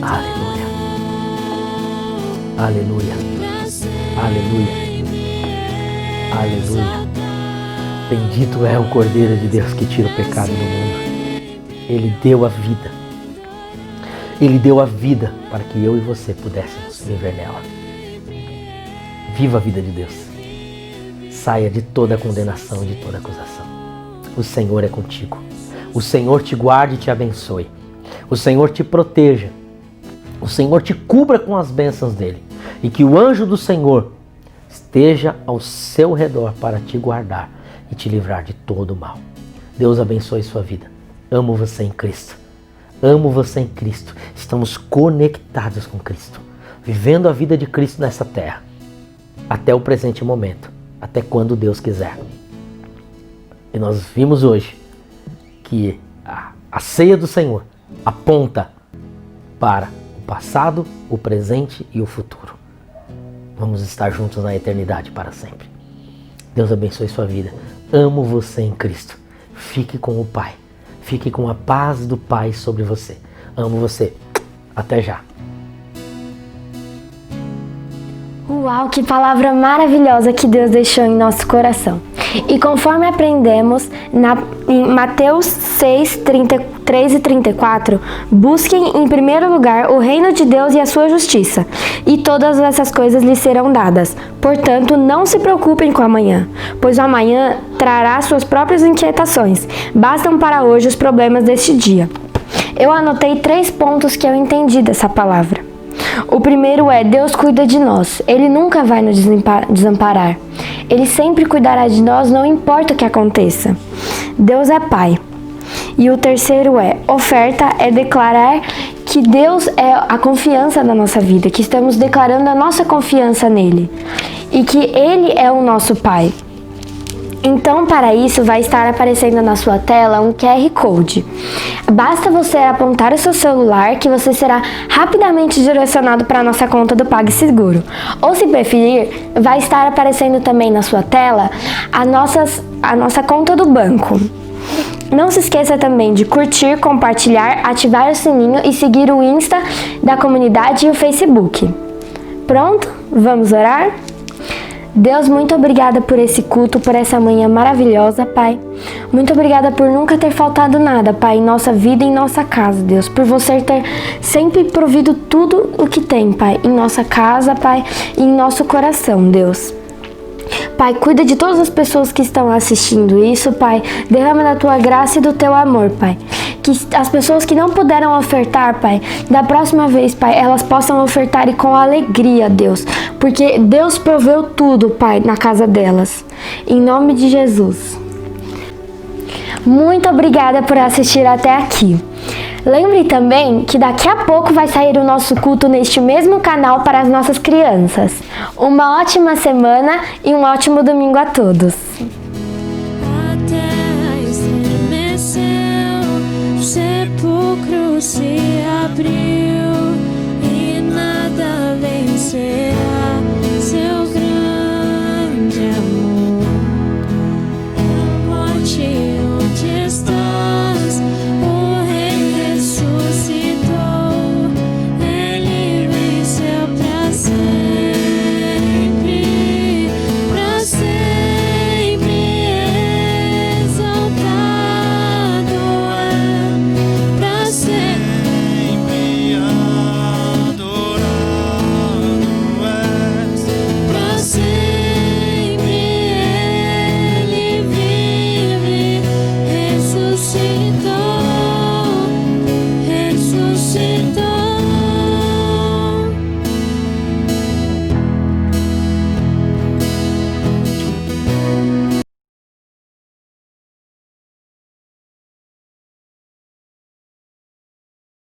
Aleluia. Aleluia. Aleluia. Aleluia. Bendito é o Cordeiro de Deus que tira o pecado do mundo. Ele deu a vida. Ele deu a vida para que eu e você pudéssemos viver nela. Viva a vida de Deus. Saia de toda condenação e de toda acusação. O Senhor é contigo. O Senhor te guarde e te abençoe. O Senhor te proteja. O Senhor te cubra com as bênçãos dele. E que o anjo do Senhor esteja ao seu redor para te guardar e te livrar de todo o mal. Deus abençoe sua vida. Amo você em Cristo. Amo você em Cristo. Estamos conectados com Cristo. Vivendo a vida de Cristo nessa terra. Até o presente momento. Até quando Deus quiser. E nós vimos hoje que a ceia do Senhor aponta para o passado, o presente e o futuro. Vamos estar juntos na eternidade para sempre. Deus abençoe sua vida. Amo você em Cristo. Fique com o Pai. Fique com a paz do Pai sobre você. Amo você. Até já. Uau, que palavra maravilhosa que Deus deixou em nosso coração. E conforme aprendemos em Mateus 6, 33 e 34, busquem em primeiro lugar o reino de Deus e a sua justiça, e todas essas coisas lhes serão dadas. Portanto, não se preocupem com o amanhã, pois o amanhã trará suas próprias inquietações. Bastam para hoje os problemas deste dia. Eu anotei 3 pontos que eu entendi dessa palavra. O primeiro é: Deus cuida de nós. Ele nunca vai nos desamparar. Ele sempre cuidará de nós, não importa o que aconteça. Deus é Pai. E o terceiro é: oferta é declarar que Deus é a confiança da nossa vida, que estamos declarando a nossa confiança nele e que Ele é o nosso Pai. Então, para isso, vai estar aparecendo na sua tela um QR Code. Basta você apontar o seu celular que você será rapidamente direcionado para a nossa conta do PagSeguro. Ou, se preferir, vai estar aparecendo também na sua tela a nossa conta do banco. Não se esqueça também de curtir, compartilhar, ativar o sininho e seguir o Insta da comunidade e o Facebook. Pronto? Vamos orar? Deus, muito obrigada por esse culto, por essa manhã maravilhosa, Pai. Muito obrigada por nunca ter faltado nada, Pai, em nossa vida e em nossa casa, Deus. Por você ter sempre provido tudo o que tem, Pai, em nossa casa, Pai, e em nosso coração, Deus. Pai, cuida de todas as pessoas que estão assistindo isso, Pai. Derrama da Tua graça e do Teu amor, Pai. Que as pessoas que não puderam ofertar, Pai, da próxima vez, Pai, elas possam ofertar e com alegria, Deus. Porque Deus proveu tudo, Pai, na casa delas. Em nome de Jesus. Muito obrigada por assistir até aqui. Lembre também que daqui a pouco vai sair o nosso culto neste mesmo canal para as nossas crianças. Uma ótima semana e um ótimo domingo a todos. A terra estremeceu, o sepulcro se abriu.